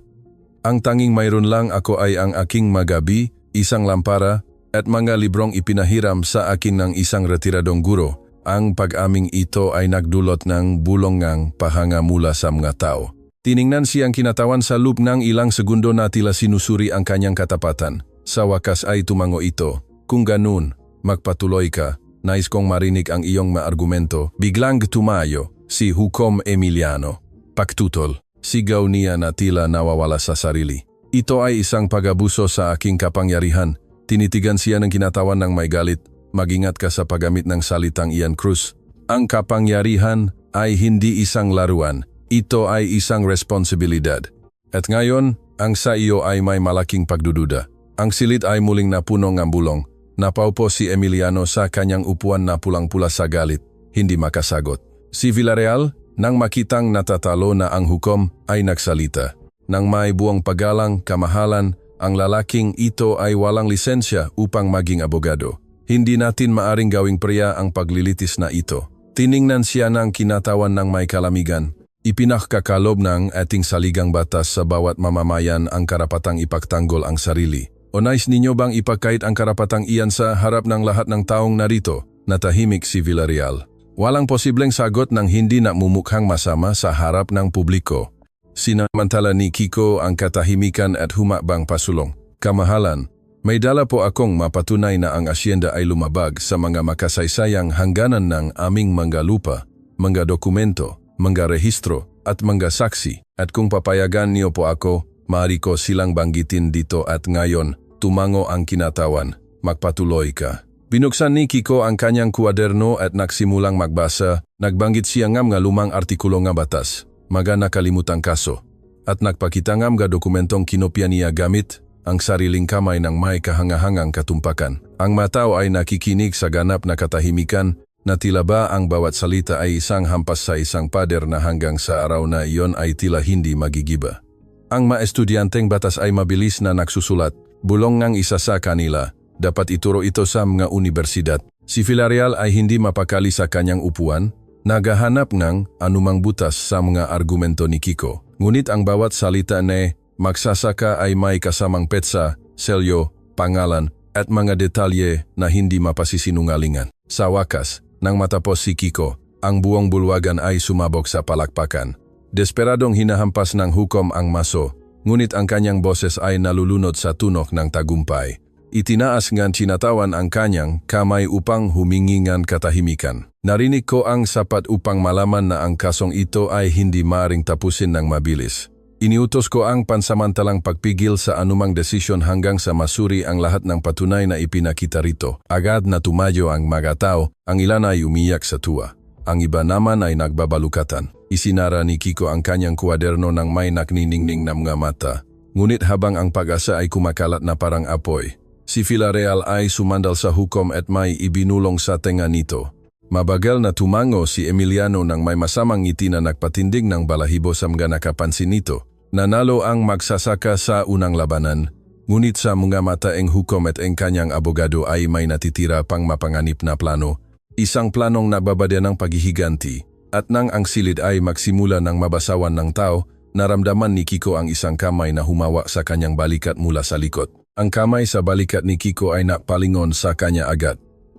Ang tanging mayroon lang ako ay ang aking magabi, isang lampara, at mga librong ipinahiram sa akin ng isang retiradong guro. Ang pag-aming ito ay nagdulot ng bulongang pahanga mula sa mga tao." Tiningnan siyang kinatawan sa loob ng ilang segundo na tila sinusuri ang kanyang katapatan. Sa wakas ay tumango ito. "Kung ganun, magpatuloy ka. Nais kong marinig ang iyong maargumento." Biglang tumayo si Hukom Emiliano. "Pagtutol," sigaw niya na tila nawawala sa sarili. "Ito ay isang pag-abuso sa aking kapangyarihan." Tinitigan siya ng kinatawan ng may galit. "Mag-ingat ka sa paggamit ng salitang iyan, Cruz. Ang kapangyarihan ay hindi isang laruan. Ito ay isang responsibilidad. At ngayon, ang sa iyo ay may malaking pagdududa." Ang silid ay muling napuno ng bulong. Napaupo si Emiliano sa kanyang upuan na pulang-pula sa galit, hindi makasagot. Si Villarreal, nang makitang natatalo na ang hukom, ay nagsalita. Nang may buong paggalang, "Kamahalan, ang lalaking ito ay walang lisensya upang maging abogado. Hindi natin maaring gawing priya ang paglilitis na ito." Tiningnan siya ng kinatawan ng may kalamigan. "Ipinakakalob ng ating saligang batas sa bawat mamamayan ang karapatang ipagtanggol ang sarili. O nais ninyo bang ipagkait ang karapatang iyan sa harap ng lahat ng taong narito?" Natahimik si Villarreal. Walang posibleng sagot ng hindi namumukhang masama sa harap ng publiko. Sinamantala ni Kiko ang katahimikan at humakbang pasulong. "Kamahalan, may dala po akong mapatunay na ang asyenda ay lumabag sa mga makasaysayang hangganan ng aming mga lupa, mga dokumento, mga rehistro, at mga saksi. At kung papayagan niyo po ako, maaari ko silang banggitin dito." At ngayon, tumango ang kinatawan. "Magpatuloy ka." Binuksan ni Kiko ang kanyang kuwaderno at nagsimulang magbasa. Nagbanggit siya ng mga lumang artikulo ng batas, mga nakalimutang kaso, at nagpakita ng mga dokumentong kinopya niya gamit ang sariling kamay ng may kahangahangang katumpakan. Ang matao ay nakikinig sa ganap na katahimikan na tila ba ang bawat salita ay isang hampas sa isang pader na hanggang sa araw na iyon ay tila hindi magigiba. Ang mga estudyanteng batas ay mabilis na nagsusulat. Bulong ng isa sa kanila, dapat ituro ito sa mga universidad. Si Villarreal ay hindi mapakali sa kanyang upuan, naghahanap ng anumang butas sa mga argumento ni Kiko. Ngunit ang bawat salita ni magsasaka ay may kasamang petsa, selyo, pangalan, at mga detalye na hindi mapasisinungalingan. Sa wakas, nang matapos si Kiko, ang buong bulwagan ay sumabog sa palakpakan. Desperadong hinahampas ng hukom ang maso, ngunit ang kanyang boses ay nalulunod sa tunok ng tagumpay. Itinaas ngan sinatawan ang kanyang kamay upang humingi ngan katahimikan. Narinig ko ang sapat upang malaman na ang kasong ito ay hindi maaring tapusin ng mabilis. Iniutos ko ang pansamantalang pagpigil sa anumang desisyon hanggang sa masuri ang lahat ng patunay na ipinakita rito. Agad na tumayo ang mga tao, ang ilan ay umiyak sa tuwa. Ang iba naman ay nagbabalukatan. Isinara ni Kiko ang kanyang kwaderno ng may nakniningning na mga mata. Ngunit habang ang pag-asa ay kumakalat na parang apoy, si Villarreal ay sumandal sa hukom at may ibinulong sa tenga nito. Mabagal na tumango si Emiliano nang may masamang ngiti na nagpatindig ng balahibo sa mga nakapansin nito. Nanalo ang magsasaka sa unang labanan, ngunit sa mga mataeng hukom at ang kanyang abogado ay may natitira pang mapanganib na plano. Isang planong nababadya ng paghihiganti. At nang ang silid ay magsimula ng mabasawan ng tao, naramdaman ni Kiko ang isang kamay na humawa sa kanyang balikat mula sa likod. Ang kamay sa balikat ni Kiko ay napalingon sa kanya agad.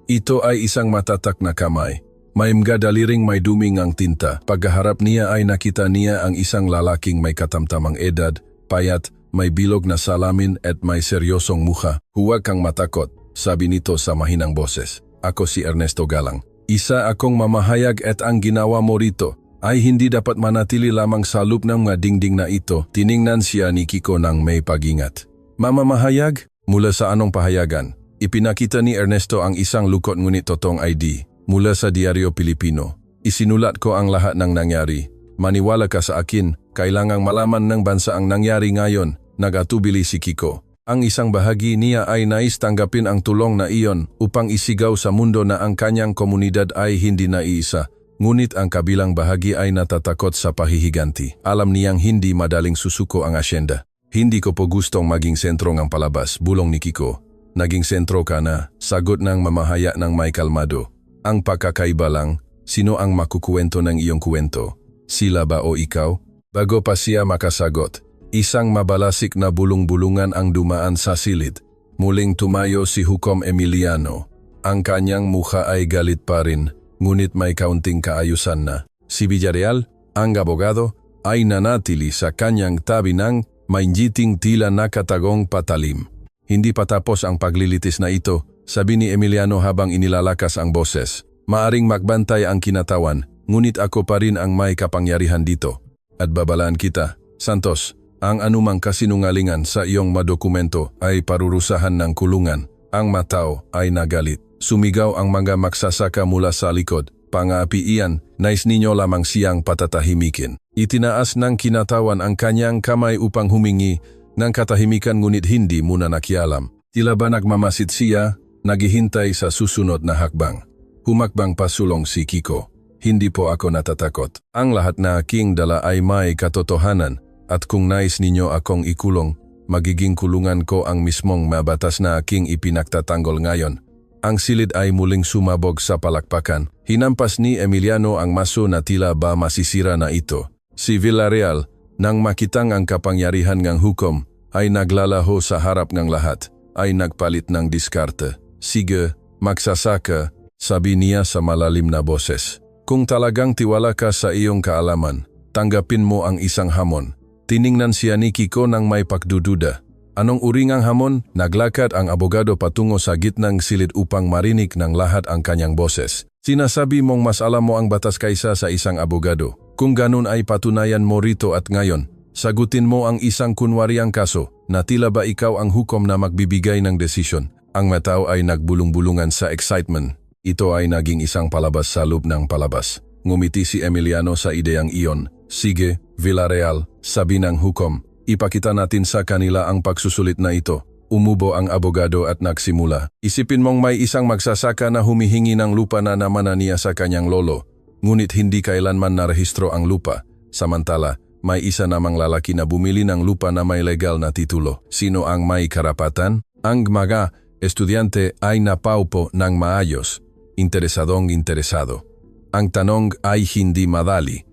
Ito ay isang matatak na kamay. May mga daliring may duming ang tinta. Pagkaharap niya ay nakita niya ang isang lalaking may katamtamang edad, payat, may bilog na salamin at may seryosong mukha. Huwag kang matakot, sabi nito sa mahinang boses. Ako si Ernesto Galang. Isa akong mamahayag at ang ginawa mo rito ay hindi dapat manatili lamang sa loob ng mga dingding na ito. Tiningnan siya ni Kiko ng may pag-ingat. Mamamahayag? Mula sa anong pahayagan? Ipinakita ni Ernesto ang isang lukot ngunit totoong ID. Mula sa Diaryo Pilipino. Isinulat ko ang lahat ng nangyari. Maniwala ka sa akin, kailangang malaman ng bansa ang nangyari ngayon, nagatubili si Kiko. Ang isang bahagi niya ay nais tanggapin ang tulong na iyon upang isigaw sa mundo na ang kanyang komunidad ay hindi naiisa. Ngunit ang kabilang bahagi ay natatakot sa pahihiganti. Alam niyang hindi madaling susuko ang asyenda. Hindi ko po gustong maging sentro ng palabas, bulong ni Kiko. Naging sentro ka na, sagot ng mamahaya ng may kalmado. Ang pagkakaiba lang, sino ang makukuwento ng iyong kuwento? Sila ba o ikaw? Bago pa siya makasagot, isang mabalasik na bulong-bulungan ang dumaan sa silid. Muling tumayo si Hukom Emiliano. Ang kanyang mukha ay galit pa rin, ngunit may kaunting kaayusan na. Si Villarreal, ang abogado, ay nanatili sa kanyang tabi ng may ngiting tila nakatagong patalim. Hindi pa tapos ang paglilitis na ito, sabi ni Emiliano habang inilalakas ang boses. Maaring magbantay ang kinatawan, ngunit ako pa rin ang may kapangyarihan dito. At babalaan kita, Santos, ang anumang kasinungalingan sa iyong madokumento ay parurusahan ng kulungan. Ang matao ay nagalit. Sumigaw ang mga magsasaka mula sa likod. Pang-aapi iyan, nais ninyo lamang siyang patatahimikin. Itinaas ng kinatawan ang kanyang kamay upang humingi ng katahimikan ngunit hindi muna nakialam. Tila ba nagmamasid siya, naghihintay sa susunod na hakbang. Humakbang pasulong si Kiko. Hindi po ako natatakot. Ang lahat na aking dala ay may katotohanan. At kung nais ninyo akong ikulong, magiging kulungan ko ang mismong mabatas na aking ipinagtatanggol ngayon. Ang silid ay muling sumabog sa palakpakan. Hinampas ni Emiliano ang maso na tila ba masisira na ito. Si Villarreal, nang makitang ang kapangyarihan ng hukom, ay naglalaho sa harap ng lahat, ay nagpalit ng diskarte. Sige, magsasaka, sabi niya sa malalim na boses. Kung talagang tiwala ka sa iyong kaalaman, tanggapin mo ang isang hamon. Tiningnan siya ni Kiko ng may pagdududa. Anong uri ng hamon? Naglakad ang abogado patungo sa gitnang silid upang marinig ng lahat ang kanyang boses. Sinasabi mong mas alam mo ang batas kaysa sa isang abogado. Kung ganun ay patunayan mo rito at ngayon. Sagutin mo ang isang kunwariang kaso na tila ba ikaw ang hukom na magbibigay ng desisyon. Ang matao ay nagbulong-bulungan sa excitement. Ito ay naging isang palabas sa loob ng palabas. Ngumiti si Emiliano sa ideyang iyon. Sige, Villarreal, sabi ng hukom, ipakita natin sa kanila ang pagsusulit na ito. Umubo ang abogado at nagsimula. Isipin mong may isang magsasaka na humihingi ng lupa na namana niya sa kanyang lolo, ngunit hindi kailanman narehistro ang lupa. Samantala, may isa namang lalaki na bumili ng lupa na may legal na titulo. Sino ang may karapatan? Ang mga estudyante ay napaupo ng maayos, interesadong interesado. Ang tanong ay hindi madali.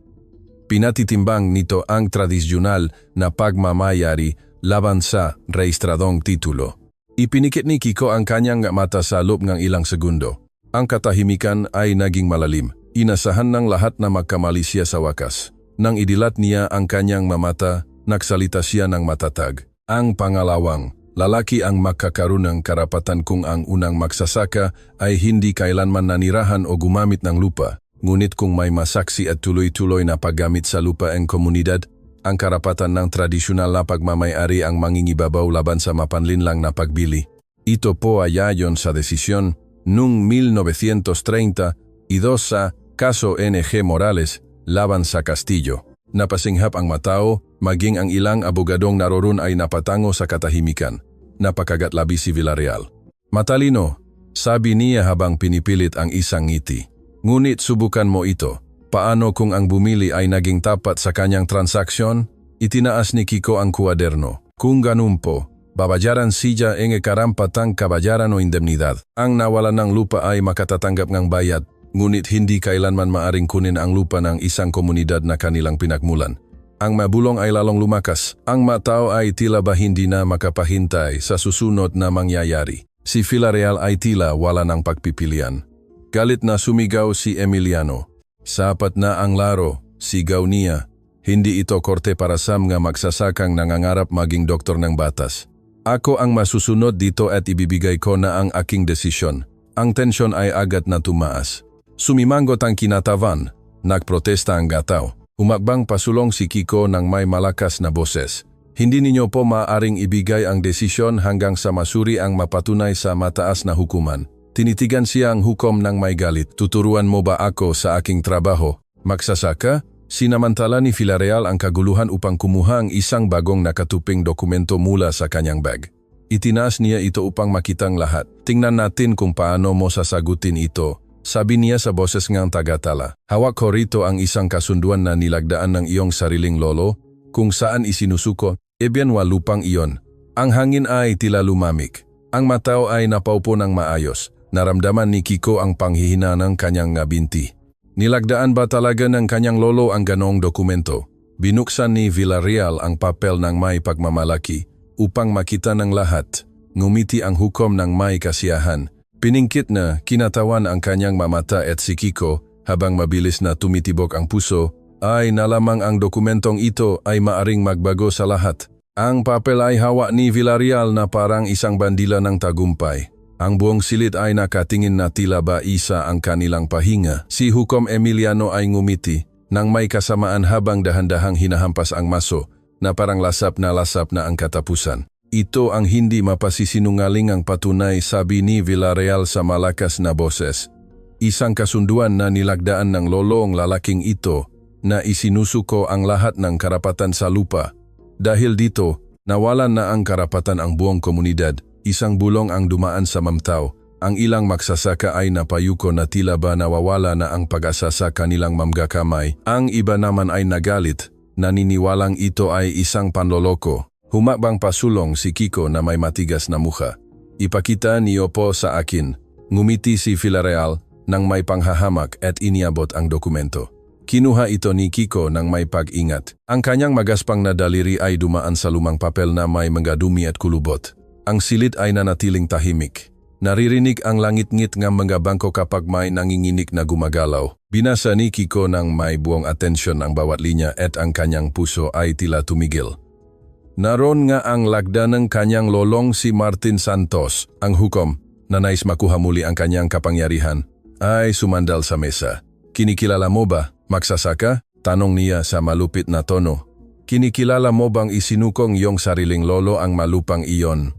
Pinatitimbang nito ang tradisyonal na pagmamayari laban sa rehistradong titulo. Ipinikit ni Kiko ang kanyang mata sa loob ng ilang segundo. Ang katahimikan ay naging malalim. Inasahan ng lahat na magkamali siya sa wakas. Nang idilat niya ang kanyang mamata, nagsalita siya ng matatag. Ang pangalawang, lalaki ang magkakaroon ng karapatan kung ang unang magsasaka ay hindi kailanman nanirahan o gumamit ng lupa. Ngunit kung may masaksi at tuloy-tuloy na paggamit sa lupa ang komunidad, ang karapatan ng tradisyonal na pagmamayari ang mangingibabaw laban sa mapanlinlang na pagbili. Ito po ay ayon sa desisyon noong 1932 sa kaso NG Morales laban sa Castillo. Napasinghap ang matao, maging ang ilang abogadong naroon ay napatango sa katahimikan. Napakagat labi si Villarreal. Matalino, sabi niya habang pinipilit ang isang ngiti. Ngunit subukan mo ito. Paano kung ang bumili ay naging tapat sa kanyang transaksyon? Itinaas ni Kiko ang kuwaderno. Kung ganun po, babayaran siya ang karampatang kabayaran o indemnidad. Ang nawalan ng lupa ay makatatanggap ng bayad. Ngunit hindi kailanman maaring kunin ang lupa ng isang komunidad na kanilang pinagmulan. Ang mabulong ay lalong lumakas. Ang matao ay tila ba hindi na makapahintay sa susunod na mangyayari. Si Villarreal ay tila wala ng pagpipilian. Galit na sumigaw si Emiliano. Sapat na ang laro, sigaw niya. Hindi ito korte para sa mga magsasakang nangangarap maging doktor ng batas. Ako ang masusunod dito at ibibigay ko na ang aking desisyon. Ang tensyon ay agad na tumaas. Sumimangot ang kinatawan. Nagprotesta ang gataw. Umakbang pasulong si Kiko ng may malakas na boses. Hindi ninyo po maaaring ibigay ang desisyon hanggang sa masuri ang mapatunay sa mataas na hukuman. Tinitigan siya ang hukom ng may galit. Tuturuan mo ba ako sa aking trabaho? Magsasaka? Sinamantala ni Villarreal ang kaguluhan upang kumuha ang isang bagong nakatuping dokumento mula sa kanyang bag. Itinaas niya ito upang makitang lahat. Tingnan natin kung paano mo sasagutin ito. Sabi niya sa boses ngang tagatala. Hawak ko rito ang isang kasunduan na nilagdaan ng iyong sariling lolo, kung saan isinusuko, ebianwa lupang iyon. Ang hangin ay tila lumamig. Ang matao ay napaupo ng maayos. Naramdaman ni Kiko ang panghihina ng kanyang ngabinti. Nilagdaan ba talaga ng kanyang lolo ang ganong dokumento? Binuksan ni Villarreal ang papel ng may pagmamalaki upang makita ng lahat. Ngumiti ang hukom ng may kasiyahan. Piningkit na kinatawan ang kanyang mamata at si Kiko habang mabilis na tumitibok ang puso, ay nalamang ang dokumentong ito ay maaring magbago sa lahat. Ang papel ay hawak ni Villarreal na parang isang bandila ng tagumpay. Ang buong silid ay nakatingin na tila ba isa ang kanilang pahinga. Si Hukom Emiliano ay ngumiti nang may kasamaan habang dahan-dahang hinahampas ang maso na parang lasap na ang katapusan. Ito ang hindi mapasisinungaling ang patunay, sabi ni Villarreal sa malakas na boses. Isang kasunduan na nilagdaan ng lolong lalaking ito na isinusuko ang lahat ng karapatan sa lupa. Dahil dito, nawalan na ang karapatan ang buong komunidad. Isang bulong ang dumaan sa mamtaw. Ang ilang magsasaka ay napayuko na tila ba nawawala na ang pag-asa sa kanilang mamgakamay. Ang iba naman ay nagalit, naniniwalang ito ay isang panloloko. Humakbang pasulong si Kiko na may matigas na mukha. Ipakita niyo po sa akin. Ngumiti si Villarreal nang may panghahamak at iniabot ang dokumento. Kinuha ito ni Kiko nang may pag-ingat. Ang kanyang magaspang na daliri ay dumaan sa lumang papel na may mga dumi at kulubot. Ang silid ay nanatiling tahimik. Naririnig ang langit-ngit ng mga bangko kapag may nanginginig na gumagalaw. Binasa ni Kiko nang may buong atensyon ang bawat linya at ang kanyang puso ay tila tumigil. Naroon nga ang lagda ng kanyang lolong si Martin Santos. Ang hukom, na nais makuha muli ang kanyang kapangyarihan, ay sumandal sa mesa. Kinikilala mo ba, magsasaka? Tanong niya sa malupit na tono. Kinikilala mo bang isinukong iyong sariling lolo ang malupang iyon?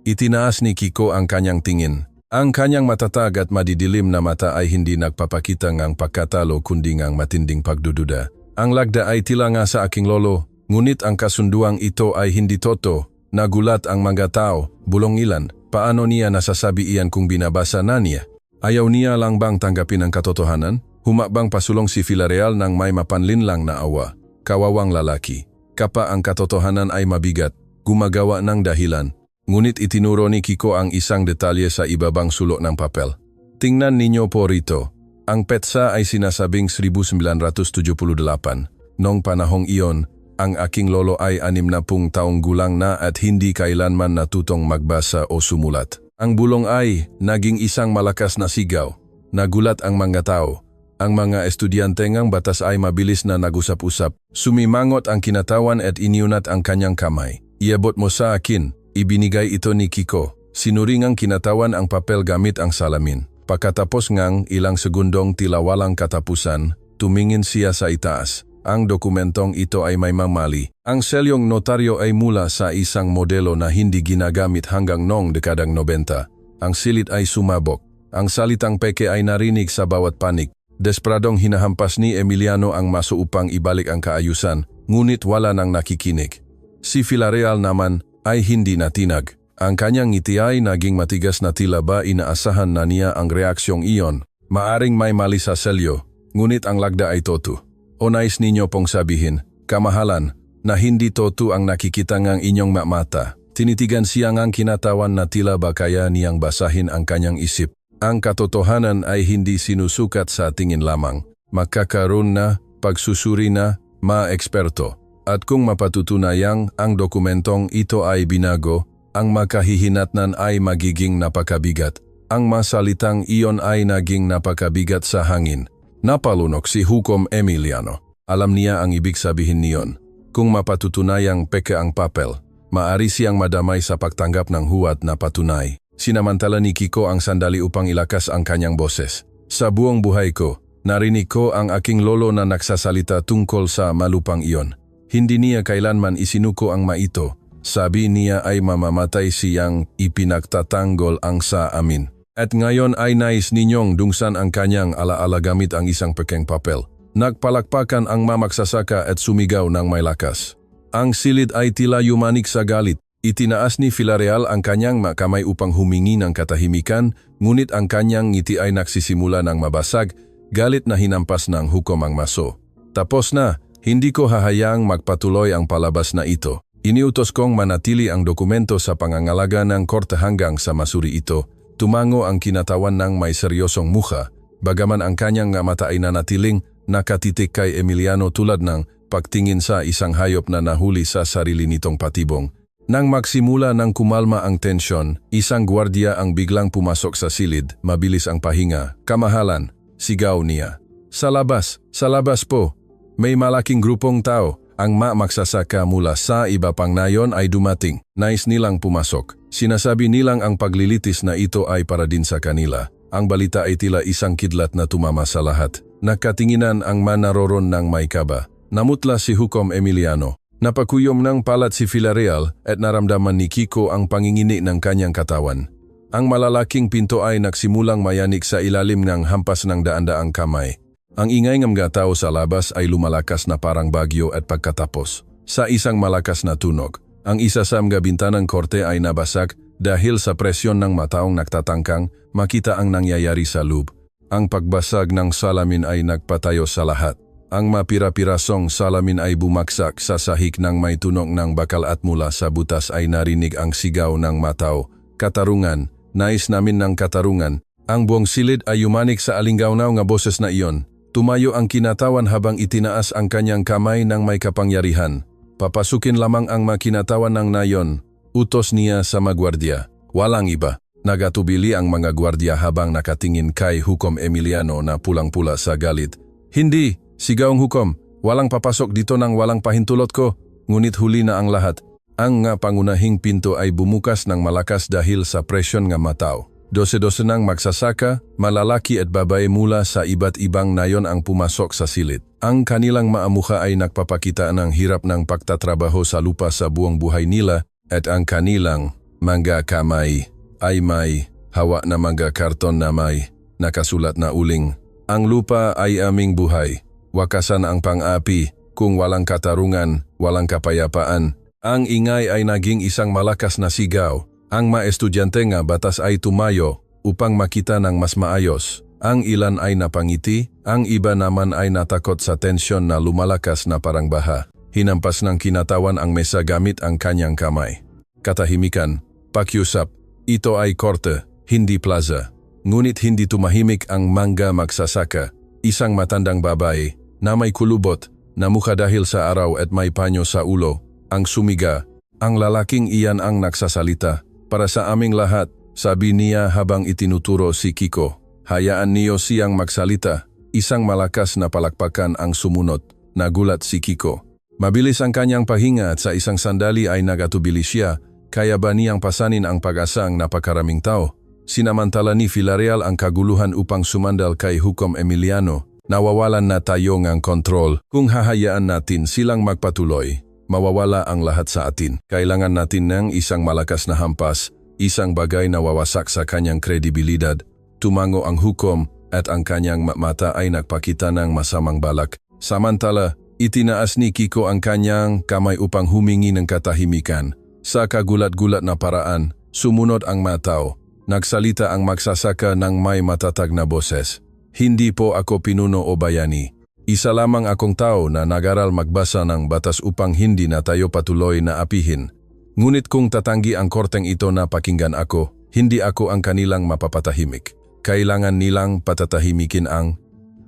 Itinaas ni Kiko ang kanyang tingin. Ang kanyang matatag at madidilim na mata ay hindi nagpapakita ng pagkatalo kundi ng matinding pagdududa. Ang lagda ay tila nga sa aking lolo. Ngunit ang kasunduang ito ay hindi toto. Nagulat ang mga tao, bulong ilan. Paano niya nasasabi iyan kung binabasa na niya? Ayaw niya lang bang tanggapin ang katotohanan? Humakbang pasulong si Villarreal ng may mapanlinlang na awa. Kawawang lalaki. Kapa ang katotohanan ay mabigat, gumagawa ng dahilan. Ngunit itinuro ni Kiko ang isang detalye sa ibabang sulok ng papel. Tingnan ninyo po rito. Ang petsa ay sinasabing 1978. Noong panahong iyon, ang aking lolo ay 60 taong gulang na at hindi kailanman natutong magbasa o sumulat. Ang bulong ay naging isang malakas na sigaw. Nagulat ang mga tao. Ang mga estudyante ngang batas ay mabilis na nag-usap-usap. Sumimangot ang kinatawan at iniunat ang kanyang kamay. Iabot mo sa akin. Ibinigay ito ni Kiko. Sinuri ngang kinatawan ang papel gamit ang salamin. Pagkatapos ngang ilang segundong tila walang katapusan, tumingin siya sa itaas. Ang dokumentong ito ay may mali. Ang selyong notaryo ay mula sa isang modelo na hindi ginagamit hanggang noong dekadang 90. Ang silid ay sumabog. Ang salitang peke ay narinig sa bawat panig. Desperadong hinahampas ni Emiliano ang maso upang ibalik ang kaayusan, ngunit wala nang nakikinig. Si Villarreal naman ay hindi natinag. Ang kanyang ngiti ay naging matigas na tila ba inaasahan na niya ang reaksyong iyon. Maaring may mali sa selyo, ngunit ang lagda ay totoo. O nais ninyo pong sabihin, kamahalan, na hindi totoo ang nakikita ngang inyong mata. Tinitigan siya ngang kinatawan na tila ba kaya niyang basahin ang kanyang isip. Ang katotohanan ay hindi sinusukat sa tingin lamang. Magkakaroon na, pagsusuri na, ma-eksperto. At kung mapatutunayang ang dokumentong ito ay binago, ang makahihinatnan ay magiging napakabigat. Ang masalitang iyon ay naging napakabigat sa hangin. Napalunok si Hukom Emiliano. Alam niya ang ibig sabihin niyon. Kung mapatutunayang peke ang papel, maari siyang madamay sa pagtanggap ng huwad na patunay. Sinamantala ni Kiko ang sandali upang ilakas ang kanyang boses. Sa buong buhay ko, narinig ko ang aking lolo na nagsasalita tungkol sa malupang iyon. Hindi niya kailanman isinuko ang maito. Sabi niya ay mamamatay siyang ipinagtatanggol ang sa amin. At ngayon ay nais ninyong dungsan ang kanyang alaala gamit ang isang pekeng papel. Nagpalakpakan ang mamagsasaka at sumigaw ng may lakas. Ang silid ay tila yumanik sa galit. Itinaas ni Villarreal ang kanyang kamay upang humingi ng katahimikan, ngunit ang kanyang ngiti ay nagsisimula ng mabasag, galit na hinampas ng hukom ang maso. Tapos na, hindi ko hahayaang magpatuloy ang palabas na ito. Iniutos kong manatili ang dokumento sa pangangalaga ng korte hanggang sa masuri ito. Tumango ang kinatawan ng may seryosong mukha, bagaman ang kanyang mata ay nanatiling nakatitik kay Emiliano tulad ng pagtingin sa isang hayop na nahuli sa sarili nitong patibong. Nang magsimula ng kumalma ang tensyon, isang gwardiya ang biglang pumasok sa silid, mabilis ang pahinga. Kamahalan, sigaw niya. Sa labas po. May malaking grupong tao. Ang magsasaka mula sa iba pang nayon ay dumating. Nais nilang pumasok. Sinasabi nilang ang paglilitis na ito ay para din sa kanila. Ang balita ay tila isang kidlat na tumama sa lahat. Nakatinginan ang manaroron ng may kaba. Namutla si Hukom Emiliano. Napakuyom ng palat si Villarreal at naramdaman ni Kiko ang pangingini ng kanyang katawan. Ang malalaking pinto ay nagsimulang mayanig sa ilalim ng hampas ng daan-daang kamay. Ang ingay ng mga tao sa labas ay lumalakas na parang bagyo at pagkatapos. Sa isang malakas na tunog, ang isa sa mga bintanang korte ay nabasag dahil sa presyon ng mataong nagtatangkang makita ang nangyayari sa loob. Ang pagbasag ng salamin ay nagpatayo sa lahat. Ang mapira-pirasong salamin ay bumaksak sa sahig ng may tunog ng bakal at mula sa butas ay narinig ang sigaw ng matao. Katarungan, nais namin ng katarungan. Ang buong silid ay yumanik sa alinggaw-naw nga boses na iyon. Tumayo ang kinatawan habang itinaas ang kanyang kamay ng may kapangyarihan. Papasukin lamang ang makinatawan ng nayon. Utos niya sa magwardya. Walang iba. Nagatubili ang mga gwardya habang nakatingin kay Hukom Emiliano na pulang-pula sa galit. Hindi! Sigaw ang hukom, walang papasok dito nang walang pahintulot ko, ngunit huli na ang lahat. Ang nga pangunahing pinto ay bumukas ng malakas dahil sa presyon nga matao. Dose-dose ng magsasaka, malalaki at babae mula sa iba't ibang nayon ang pumasok sa silid. Ang kanilang maamuka ay nagpapakita ng hirap ng pagtatrabaho sa lupa sa buong buhay nila at ang kanilang mga kamay ay may hawa na mga karton na may nakasulat na uling. Ang lupa ay aming buhay. Wakasan ang pang-api, kung walang katarungan, walang kapayapaan. Ang ingay ay naging isang malakas na sigaw. Ang mga estudyante nga batas ay tumayo upang makita ng mas maayos. Ang ilan ay napangiti, ang iba naman ay natakot sa tensyon na lumalakas na parang baha. Hinampas ng kinatawan ang mesa gamit ang kanyang kamay. Katahimikan, pakiusap, ito ay korte, hindi plaza. Ngunit hindi tumahimik ang mga magsasaka. Isang matandang babae na may kulubot, na mukha dahil sa araw at may panyo sa ulo, ang sumiga. Ang lalaking iyan ang nagsasalita. Para sa aming lahat, sabi niya habang itinuturo si Kiko. Hayaan niyo siyang magsalita. Isang malakas na palakpakan ang sumunod. Nagulat si Kiko. Mabilis ang kanyang pahinga at sa isang sandali ay nagatubili siya. Kaya ba niyang pasanin ang pag-asang napakaraming tao? Sinamantala ni Villarreal ang kaguluhan upang sumandal kay Hukom Emiliano. Nawawalan na tayo ng kontrol. Kung hahayaan natin silang magpatuloy, mawawala ang lahat sa atin. Kailangan natin ng isang malakas na hampas, isang bagay na wawasak sa kanyang kredibilidad. Tumango ang hukom at ang kanyang mata ay nagpakita ng masamang balak. Samantala, itinaas ni Kiko ang kanyang kamay upang humingi ng katahimikan. Sa kagulat-gulat na paraan, sumunod ang matao. Nagsalita ang magsasaka ng may matatag na boses. Hindi po ako pinuno o bayani. Isa lamang akong tao na nag-aral magbasa ng batas upang hindi na tayo patuloy na apihin. Ngunit kung tatanggi ang korteng ito na pakinggan ako, hindi ako ang kanilang mapapatahimik. Kailangan nilang patatahimikin ang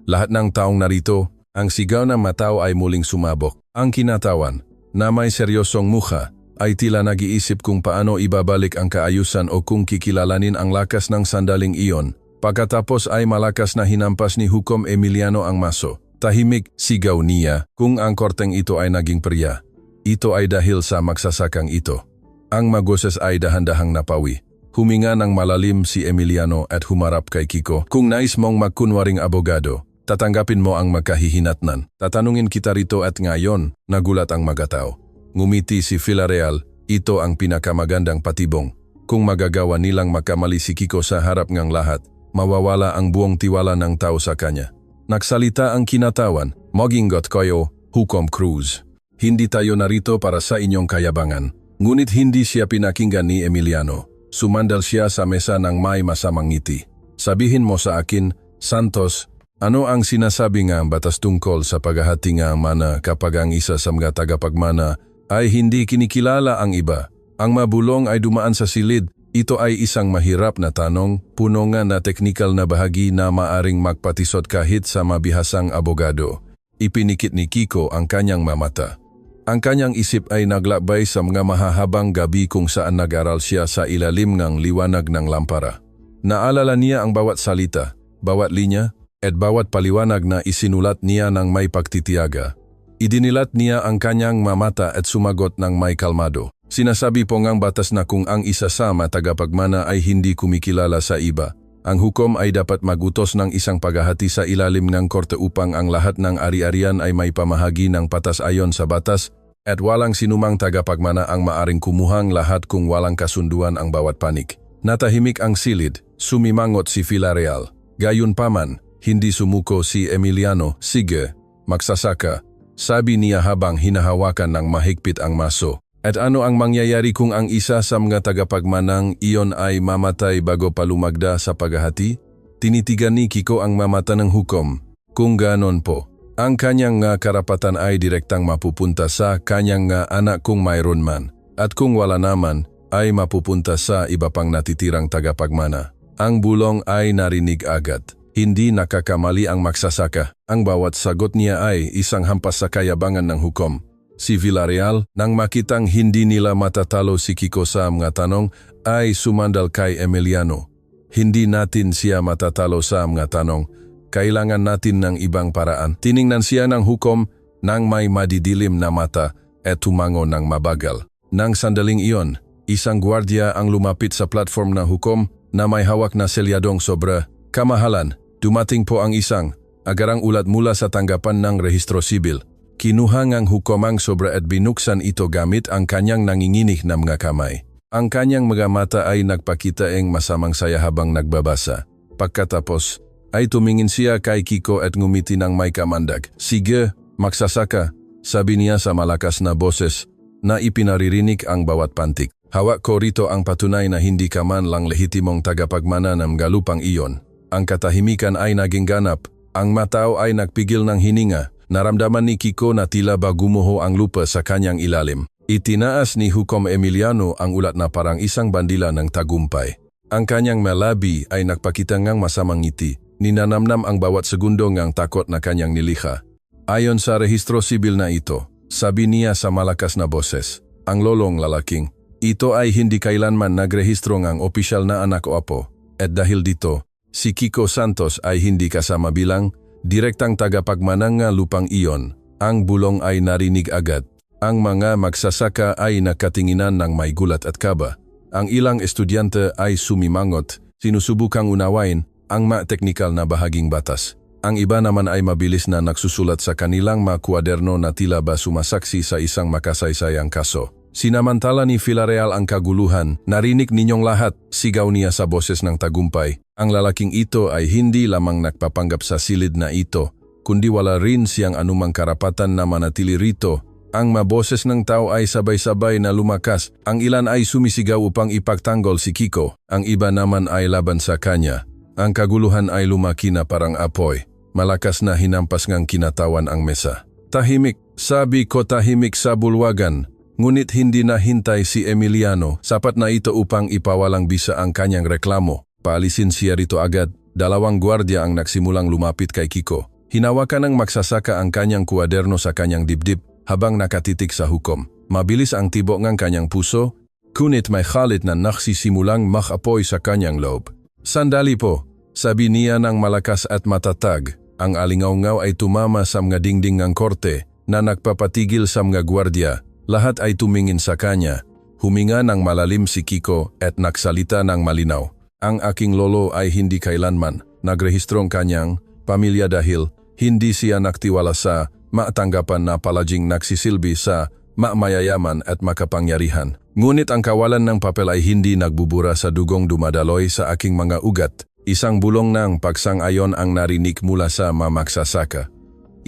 lahat ng taong narito. Ang sigaw ng matao ay muling sumabok. Ang kinatawan, na may seryosong mukha, ay tila nag-iisip kung paano ibabalik ang kaayusan o kung kikilalanin ang lakas ng sandaling iyon. Pagkatapos ay malakas na hinampas ni Hukom Emiliano ang maso. Tahimik, sigaw niya, kung ang korteng ito ay naging priya. Ito ay dahil sa magsasakang ito. Ang magoses ay dahan-dahang napawi. Huminga ng malalim si Emiliano at humarap kay Kiko. Kung nais mong magkunwaring abogado, tatanggapin mo ang magkahihinatnan. Tatanungin kita rito at ngayon, nagulat ang magatao. Ngumiti si Villarreal, ito ang pinakamagandang patibong. Kung magagawa nilang makamali si Kiko sa harap ng lahat, mawawala ang buong tiwala ng tao sa kanya. Nagsalita ang kinatawan, "Maginggot kayo, Hukom Cruz. Hindi tayo narito para sa inyong kayabangan." Ngunit hindi siya pinakinggan ni Emiliano. Sumandal siya sa mesa ng may masamang ngiti. "Sabihin mo sa akin, Santos, ano ang sinasabi ng batas tungkol sa paghahati ng mana kapag ang isa sa mga tagapagmana ay hindi kinikilala ang iba? Ang mabulong ay dumaan sa silid. Ito ay isang mahirap na tanong, puno nga na teknikal na bahagi na maaring magpatisod kahit sa mabihasang abogado. Ipinikit ni Kiko ang kanyang mamata. Ang kanyang isip ay naglakbay sa mga mahahabang gabi kung saan nag-aral siya sa ilalim ng liwanag ng lampara. Naalala niya ang bawat salita, bawat linya, at bawat paliwanag na isinulat niya ng may pagtitiyaga. Idinilat niya ang kanyang mamata at sumagot ng may kalmado. Sinasabi po ngang batas na kung ang isa sa tagapagmana ay hindi kumikilala sa iba, ang hukom ay dapat magutos ng isang paghahati sa ilalim ng korte upang ang lahat ng ari-arian ay may pamahagi ng patas ayon sa batas at walang sinumang tagapagmana ang maaring kumuhang lahat kung walang kasunduan ang bawat panig. Natahimik ang silid, sumimangot si Villarreal. Gayunpaman, hindi sumuko si Emiliano. "Sige, magsasaka," sabi niya habang hinahawakan ng mahigpit ang maso. "At ano ang mangyayari kung ang isa sa mga tagapagmanang iyon ay mamatay bago palumagda sa paghahati?" Tinitigan ni Kiko ang mamata ng hukom. "Kung ganon po, ang kanyang karapatan ay direktang mapupunta sa kanyang anak kung mayroon man. At kung wala naman, ay mapupunta sa iba pang natitirang tagapagmana." Ang bulong ay narinig agad. Hindi nakakamali ang magsasaka. Ang bawat sagot niya ay isang hampas sa kayabangan ng hukom. Si Villarreal, nang makitang hindi nila matatalo si Kiko sa mga tanong, ay sumandal kay Emiliano. "Hindi natin siya matatalo sa mga tanong. Kailangan natin ng ibang paraan." Tiningnan siya ng hukom nang may madidilim na mata at tumango ng mabagal. Nang sandaling iyon, isang gwardiya ang lumapit sa platform ng hukom na may hawak na selyadong sobra. "Kamahalan, dumating po ang isang agarang ulat mula sa tanggapan ng rehistro sibil." Kinuha ngang hukomang sobra at binuksan ito gamit ang kanyang nanginginig na mga kamay. Ang kanyang mga mata ay nagpakita ng masamang saya habang nagbabasa. Pagkatapos, ay tumingin siya kay Kiko at ngumiti ng may kamandag. "Sige, magsasaka," sabi niya sa malakas na boses na ipinaririnig ang bawat pantik. "Hawak ko rito ang patunay na hindi ka man lang lehitimong tagapagmana ng galupang iyon." Ang katahimikan ay naging ganap. Ang matao ay nagpigil ng hininga. Naramdaman ni Kiko na tila ba gumuho ang lupa sa kanyang ilalim. Itinaas ni Hukom Emiliano ang ulat na parang isang bandila ng tagumpay. Ang kanyang malabi ay nagpakita ngang masamang ngiti. Ninanamnam ang bawat segundo ngang takot na kanyang nilikha. Ayon sa rehistro sibil na ito, sabi niya sa malakas na boses, ang lolong lalaking, ito ay hindi kailanman nagrehistro ngang opisyal na anak o apo. At dahil dito, si Kiko Santos ay hindi kasama bilang direktang tagapagmanang nga lupang iyon. Ang bulong ay narinig agad. Ang mga magsasaka ay nakatinginan ng may gulat at kaba. Ang ilang estudyante ay sumimangot, sinusubukang unawain ang teknikal na bahaging batas. Ang iba naman ay mabilis na nagsusulat sa kanilang mga kwaderno na tila ba sumasaksi sa isang makasaysayang kaso. Sinamantala ni Villarreal ang kaguluhan, narinig ninyong lahat, sigaw niya sa boses ng tagumpay. Ang lalaking ito ay hindi lamang nagpapanggap sa silid na ito, kundi wala rin siyang anumang karapatan na manatili rito. Ang maboses ng tao ay sabay-sabay na lumakas. Ang ilan ay sumisigaw upang ipagtanggol si Kiko, ang iba naman ay laban sa kanya. Ang kaguluhan ay lumaki na parang apoy. Malakas na hinampas ngang kinatawan ang mesa. Tahimik, sabi ko tahimik sa bulwagan. Ngunit hindi na hintay si Emiliano, sapat na ito upang ipawalang bisa ang kanyang reklamo. Paalisin siya rito agad. Dalawang gwardiya ang nagsimulang lumapit kay Kiko. Hinawakan ng magsasaka ang kanyang kuwaderno sa kanyang dibdib habang nakatitik sa hukom. Mabilis ang tibok ng kanyang puso, kunit may khalit na nagsisimulang makapoy sa kanyang loob. Sandali po, sabi niya ng malakas at matatag. Ang alingaw-ngaw ay tumama sa mga dingding ng korte na nagpapatigil sa mga gwardiya. Lahat ay tumingin sa kanya. Huminga ng malalim si Kiko at nagsalita ng malinaw. Ang aking lolo ay hindi kailanman nagrehistrong kanyang pamilya dahil hindi siya nagtiwala sa matanggapan na palaging nagsisilbi sa mayayaman at makapangyarihan. Ngunit ang kawalan ng papel ay hindi nagbubura sa dugong dumadaloy sa aking mga ugat. Isang bulong ng pagsang-ayon ang narinig mula sa mamagsasaka.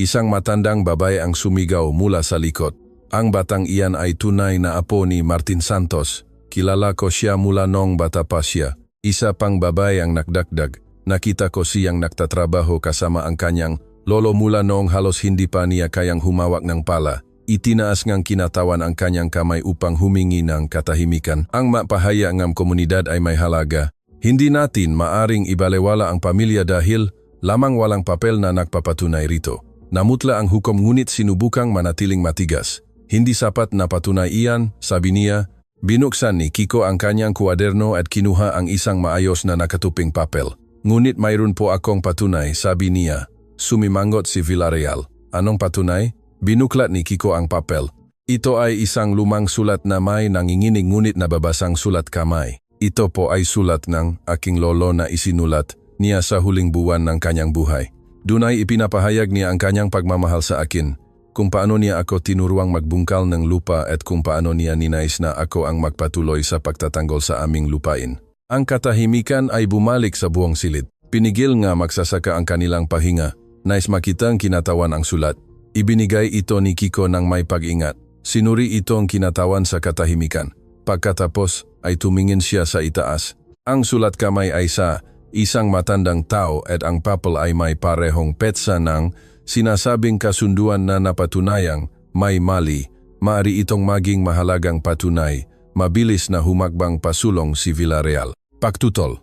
Isang matandang babae ang sumigaw mula sa likod. Ang batang iyan ay tunay na apo ni Martin Santos. Kilala ko siya mula noong bata pa siya. Isa pang babae ang nagdagdag. Nakita ko siyang nagtatrabaho kasama ang kanyang lolo mula noong halos hindi pa niya kayang humawak ng pala. Itinaas ngang kinatawan ang kanyang kamay upang humingi ng katahimikan. Ang mapahaya ng komunidad ay may halaga. Hindi natin maaring ibalewala ang pamilya dahil lamang walang papel na nagpapatunay rito. Namutla ang hukom ngunit sinubukang manatiling matigas. Hindi sapat na patunay iyan, sabi niya. Binuksan ni Kiko ang kanyang kuwaderno at kinuha ang isang maayos na nakatuping papel. Ngunit mayroon po akong patunay, sabi niya. Sumimangot si Villarreal. Anong patunay? Binuklat ni Kiko ang papel. Ito ay isang lumang sulat na may nanginginig ngunit nababasang sulat kamay. Ito po ay sulat ng aking lolo na isinulat niya sa huling buwan ng kanyang buhay. Doon ay ipinapahayag niya ang kanyang pagmamahal sa akin, kung paano niya ako tinuruang magbungkal ng lupa at kung paano niya ninais na ako ang magpatuloy sa pagtatanggol sa aming lupain. Ang katahimikan ay bumalik sa buong silid. Pinigil nga magsasaka ang kanilang pahinga. Nais makitang kinatawan ang sulat. Ibinigay ito ni Kiko ng may pag-ingat. Sinuri itong kinatawan sa katahimikan. Pagkatapos ay tumingin siya sa itaas. Ang sulat kamay ay sa isang matandang tao at ang papel ay may parehong petsa ng sinasabing kasunduan na napatunayang may mali. Maari itong maging mahalagang patunay. Mabilis na humakbang pasulong si Villarreal. Pagtutol.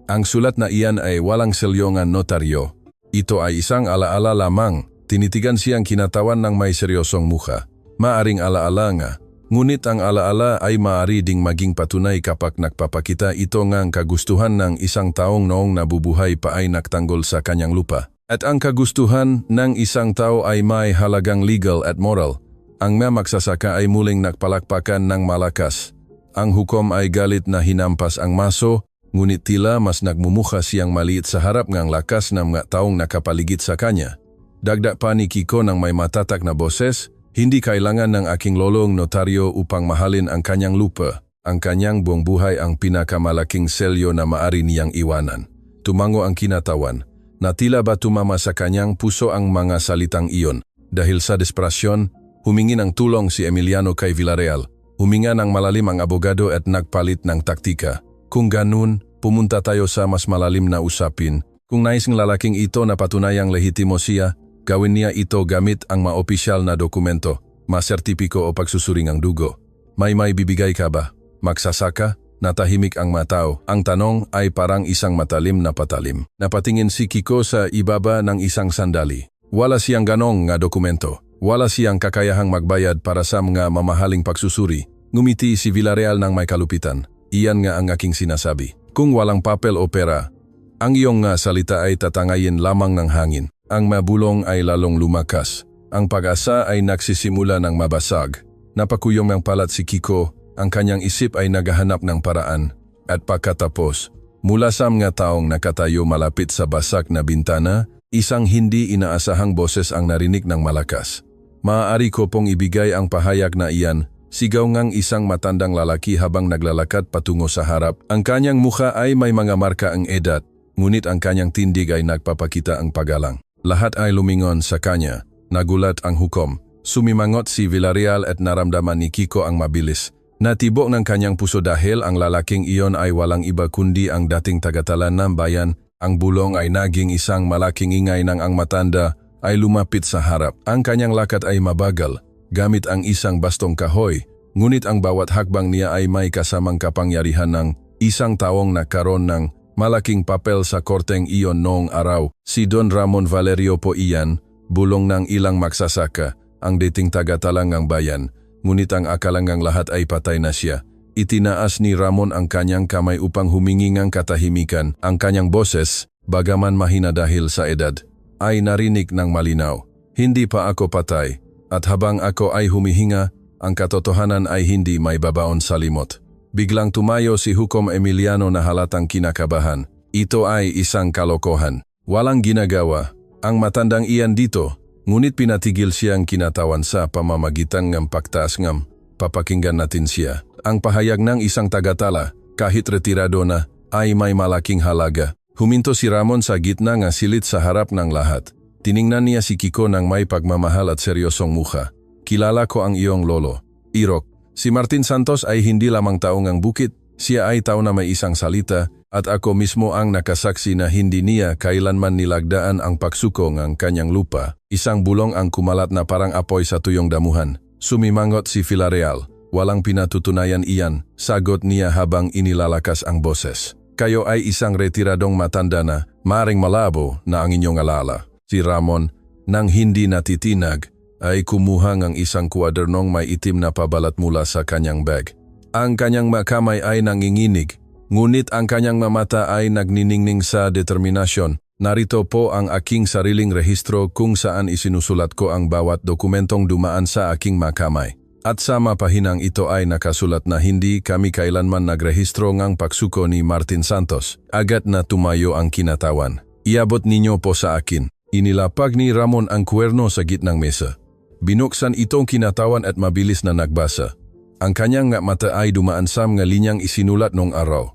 Ang sulat na iyan ay walang selyongan notaryo. Ito ay isang alaala lamang. Tinitigan siyang kinatawan ng may seryosong mukha. Maaring alaala nga. Ngunit ang alaala ay maaari ding maging patunay kapag nagpapakita ito ngang kagustuhan ng isang taong noong nabubuhay pa ay nagtanggol sa kanyang lupa. At ang kagustuhan ng isang tao ay may halagang legal at moral. Ang mga magsasaka ay muling nagpalakpakan ng malakas. Ang hukom ay galit na hinampas ang maso, ngunit tila mas nagmumukha siyang maliit sa harap ng lakas ng mga taong nakapaligid sa kanya. Dagdag pa ni Kiko ng may matatak na boses, hindi kailangan ng aking lolong notaryo upang mahalin ang kanyang lupa. Ang kanyang buong buhay ang pinakamalaking selyo na maaari niyang iwanan. Tumango ang kinatawan. Natila ba tumama sa kanyang puso ang mga salitang iyon. Dahil sa desperasyon, humingi ng tulong si Emiliano kay Villarreal. Huminga ng malalim ang abogado at nagpalit ng taktika. Kung ganun, pumunta tayo sa mas malalim na usapin. Kung nais ng lalaking ito na patunayang lehitimo siya, gawin niya ito gamit ang maopisyal na dokumento, masertipiko o pagsusuring ang dugo. May bibigay ka ba? Magsasaka? Natahimik ang matao. Ang tanong ay parang isang matalim na patalim. Napatingin si Kiko sa ibaba ng isang sandali. Wala siyang ganong nga dokumento. Wala siyang kakayahang magbayad para sa mga mamahaling pagsusuri. Ngumiti si Villarreal ng may kalupitan. Iyan nga ang aking sinasabi. Kung walang papel o pera, ang iyong nga salita ay tatangayin lamang ng hangin. ang mabulong ay lalong lumakas. Ang pag-asa ay nagsisimula ng mabasag. Napakuyom ng palat si Kiko, ang kanyang isip ay naghahanap ng paraan. At pagkatapos, mula sa mga taong nakatayo malapit sa basak na bintana, isang hindi inaasahang boses ang narinig ng malakas. Maaari ko pong ibigay ang pahayag na iyan, sigaw ngang isang matandang lalaki habang naglalakad patungo sa harap. Ang kanyang mukha ay may mga marka ang edad, ngunit ang kanyang tindig ay nagpapakita ang paggalang. Lahat ay lumingon sa kanya. Nagulat ang hukom. Sumimangot si Villarreal at naramdaman ni Kiko ang mabilis. Natibok ng kanyang puso dahil ang lalaking iyon ay walang iba kundi ang dating tagatalan ng bayan. Ang bulong ay naging isang malaking ingay nang ang matanda ay lumapit sa harap. Ang kanyang lakad ay mabagal, gamit ang isang bastong kahoy. Ngunit ang bawat hakbang niya ay may kasamang kapangyarihan ng isang taong nagkaroon ng malaking papel sa korteng iyon noong araw. Si Don Ramon Valerio po iyan, bulong ng ilang magsasaka, ang dating tagatalang ng bayan, ngunit ang akalangang lahat ay patay na siya. Itinaas ni Ramon ang kanyang kamay upang humingi ng katahimikan. Ang kanyang boses, bagaman mahina dahil sa edad, ay narinig ng malinaw. Hindi pa ako patay, at habang ako ay humihinga, ang katotohanan ay hindi may babaon sa limot. Biglang tumayo si Hukom Emiliano na halatang kinakabahan. Ito ay isang kalokohan. Walang ginagawa ang matandang iyan dito, ngunit pinatigil siyang kinatawan sa pamamagitan ng pagtaas ngam. Papakinggan natin siya. Ang pahayag ng isang tagatala, kahit retirado na, ay may malaking halaga. Huminto si Ramon sa gitna ng silid sa harap ng lahat. Tiningnan niya si Kiko ng may pagmamahal at seryosong mukha. Kilala ko ang iyong lolo, Irok. Si Martin Santos ay hindi lamang taong ang bukid, siya ay tao na may isang salita, at ako mismo ang nakasaksi na hindi niya kailanman nilagdaan ang pagsuko ng kanyang lupa. Isang bulong ang kumalat na parang apoy sa tuyong damuhan. Sumimangot si Villarreal. Walang pinatutunayan iyan, sagot niya habang inilalakas ang boses. Kayo ay isang retiradong matanda na, maring malabo na ang inyong alala. Si Ramon, nang hindi natitinag, ay kumuha ng isang kwadernong may itim na pabalat mula sa kanyang bag. Ang kanyang makamay ay nanginginig, ngunit ang kanyang mamata ay nagniningning sa determinasyon. Narito po ang aking sariling rehistro kung saan isinusulat ko ang bawat dokumentong dumaan sa aking makamay. At sa mapahinang ito ay nakasulat na hindi kami kailanman nagrehistro ngang pagsuko ni Martin Santos. Agad na tumayo ang kinatawan. Iabot ninyo po sa akin. Inilapag ni Ramon ang kuwerno sa gitnang mesa. Binuksan itong kinatawan at mabilis na nagbasa. Ang kanyang mata ay dumaan sa mga linyang isinulat nung araw.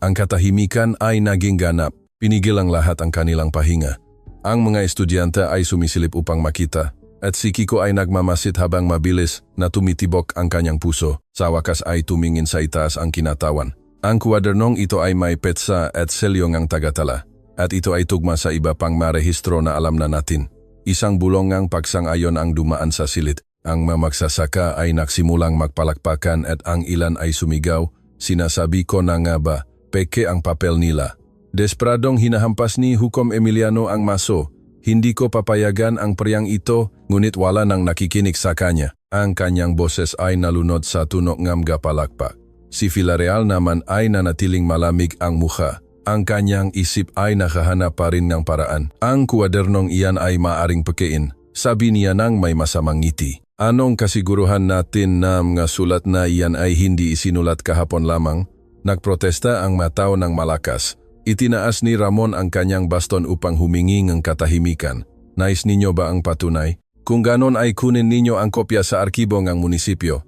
Ang katahimikan ay naging ganap. Pinigil ang lahat ang kanilang pahinga. Ang mga estudyante ay sumisilip upang makita. At si Kiko ay nagmamasid habang mabilis na tumitibok ang kanyang puso. Sa wakas ay tumingin sa itaas ang kinatawan. Ang kwadernong ito ay may petsa at selyo ng tagatala. At ito ay tugma sa iba pang marehistro na alam na natin. Isang bulong ng pagsang-ayon ang dumaan sa silid. Ang mamagsasaka ay nagsimulang magpalakpakan at ang ilan ay sumigaw. Sinasabi ko na nga ba, peke ang papel nila. Desperadong hinahampas ni Hukom Emiliano ang maso. Hindi ko papayagan ang priyang ito, ngunit wala nang nakikinig sa kanya. Ang kanyang boses ay nalunod sa tunok ng gapalakpak. Si Villarreal naman ay nanatiling malamig ang mukha. Ang kanyang isip ay nakahanap pa rin ng paraan. Ang kwadernong iyan ay maaring pakein, sabi niya nang may masamang ngiti. Anong kasiguruhan natin na mga sulat na iyan ay hindi isinulat kahapon lamang? Nagprotesta ang matao ng malakas. Itinaas ni Ramon ang kanyang baston upang humingi ng katahimikan. Nais ninyo ba ang patunay? Kung ganon ay kunin ninyo ang kopya sa arkibo ng munisipyo.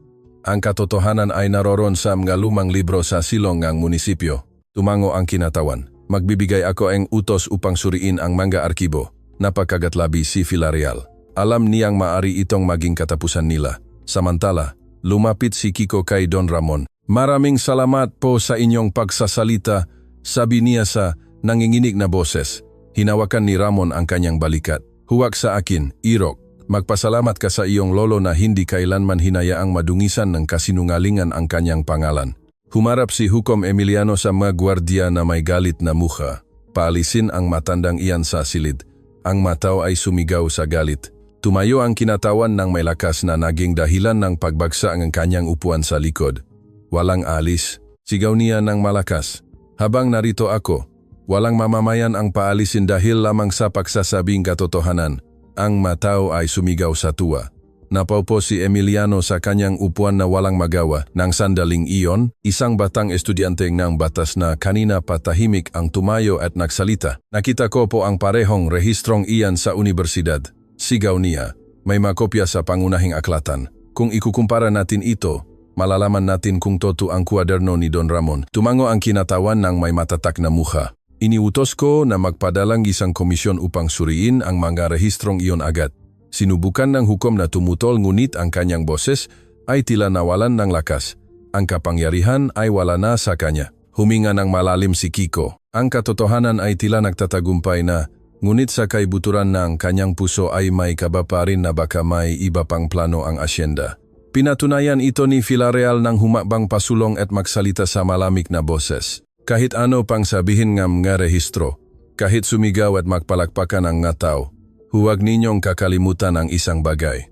Ang katotohanan ay naroon sa mga lumang libro sa silong ng munisipyo. Tumango ang kinatawan. Magbibigay ako ang utos upang suriin ang mga arkibo. Napakagatlabi si Villarreal. Alam niyang maari itong maging katapusan nila. Samantala, lumapit si Kiko kay Don Ramon. Maraming salamat po sa inyong pagsasalita, sabi niya sa nanginginig na boses. Hinawakan ni Ramon ang kanyang balikat. Huwag sa akin, Irok. Magpasalamat ka sa iyong lolo na hindi kailanman hinayaang madungisan ng kasinungalingan ang kanyang pangalan. Humarap si Hukom Emiliano sa mga gwardiya na may galit na mukha. Paalisin ang matandang iyan sa silid. Ang matao ay sumigaw sa galit. Tumayo ang kinatawan ng may lakas na naging dahilan ng pagbagsa ng kanyang upuan sa likod. Walang alis, sigaw niya ng malakas. Habang narito ako, Walang mamamayan ang paalisin dahil lamang sa pagsasabing katotohanan. Ang matao ay sumigaw sa tuwa. Napaupo si Emiliano sa kanyang upuan na walang magawa. Nang sandaling iyon, isang batang estudyante ng batas na kanina patahimik ang tumayo at nagsalita. Nakita ko po ang parehong rehistrong iyan sa universidad. Sigaw niya, may makopya sa pangunahing aklatan. Kung ikukumpara natin ito, malalaman natin kung totoo ang kwaderno ni Don Ramon. Tumango ang kinatawan ng may matatak na mukha. Iniutos ko na magpadalang isang komisyon upang suriin ang mga rehistrong iyon agad. Sinubukan ng hukom na tumutol ngunit ang kanyang boses ay tila nawalan ng lakas. Ang kapangyarihan ay wala na sa kanya. Huminga ng malalim si Kiko. Ang katotohanan ay tila nagtatagumpay na, ngunit sa kaibuturan ng kanyang puso ay may kaba pa rin na baka may iba pang plano ang asyenda. Pinatunayan ito ni Villarreal nang humakbang pasulong at magsalita sa malamig na boses. Kahit ano pang sabihin ng mga rehistro, kahit sumigaw at magpalakpakan ang ngataw, huwag ninyong kakalimutan ang isang bagay.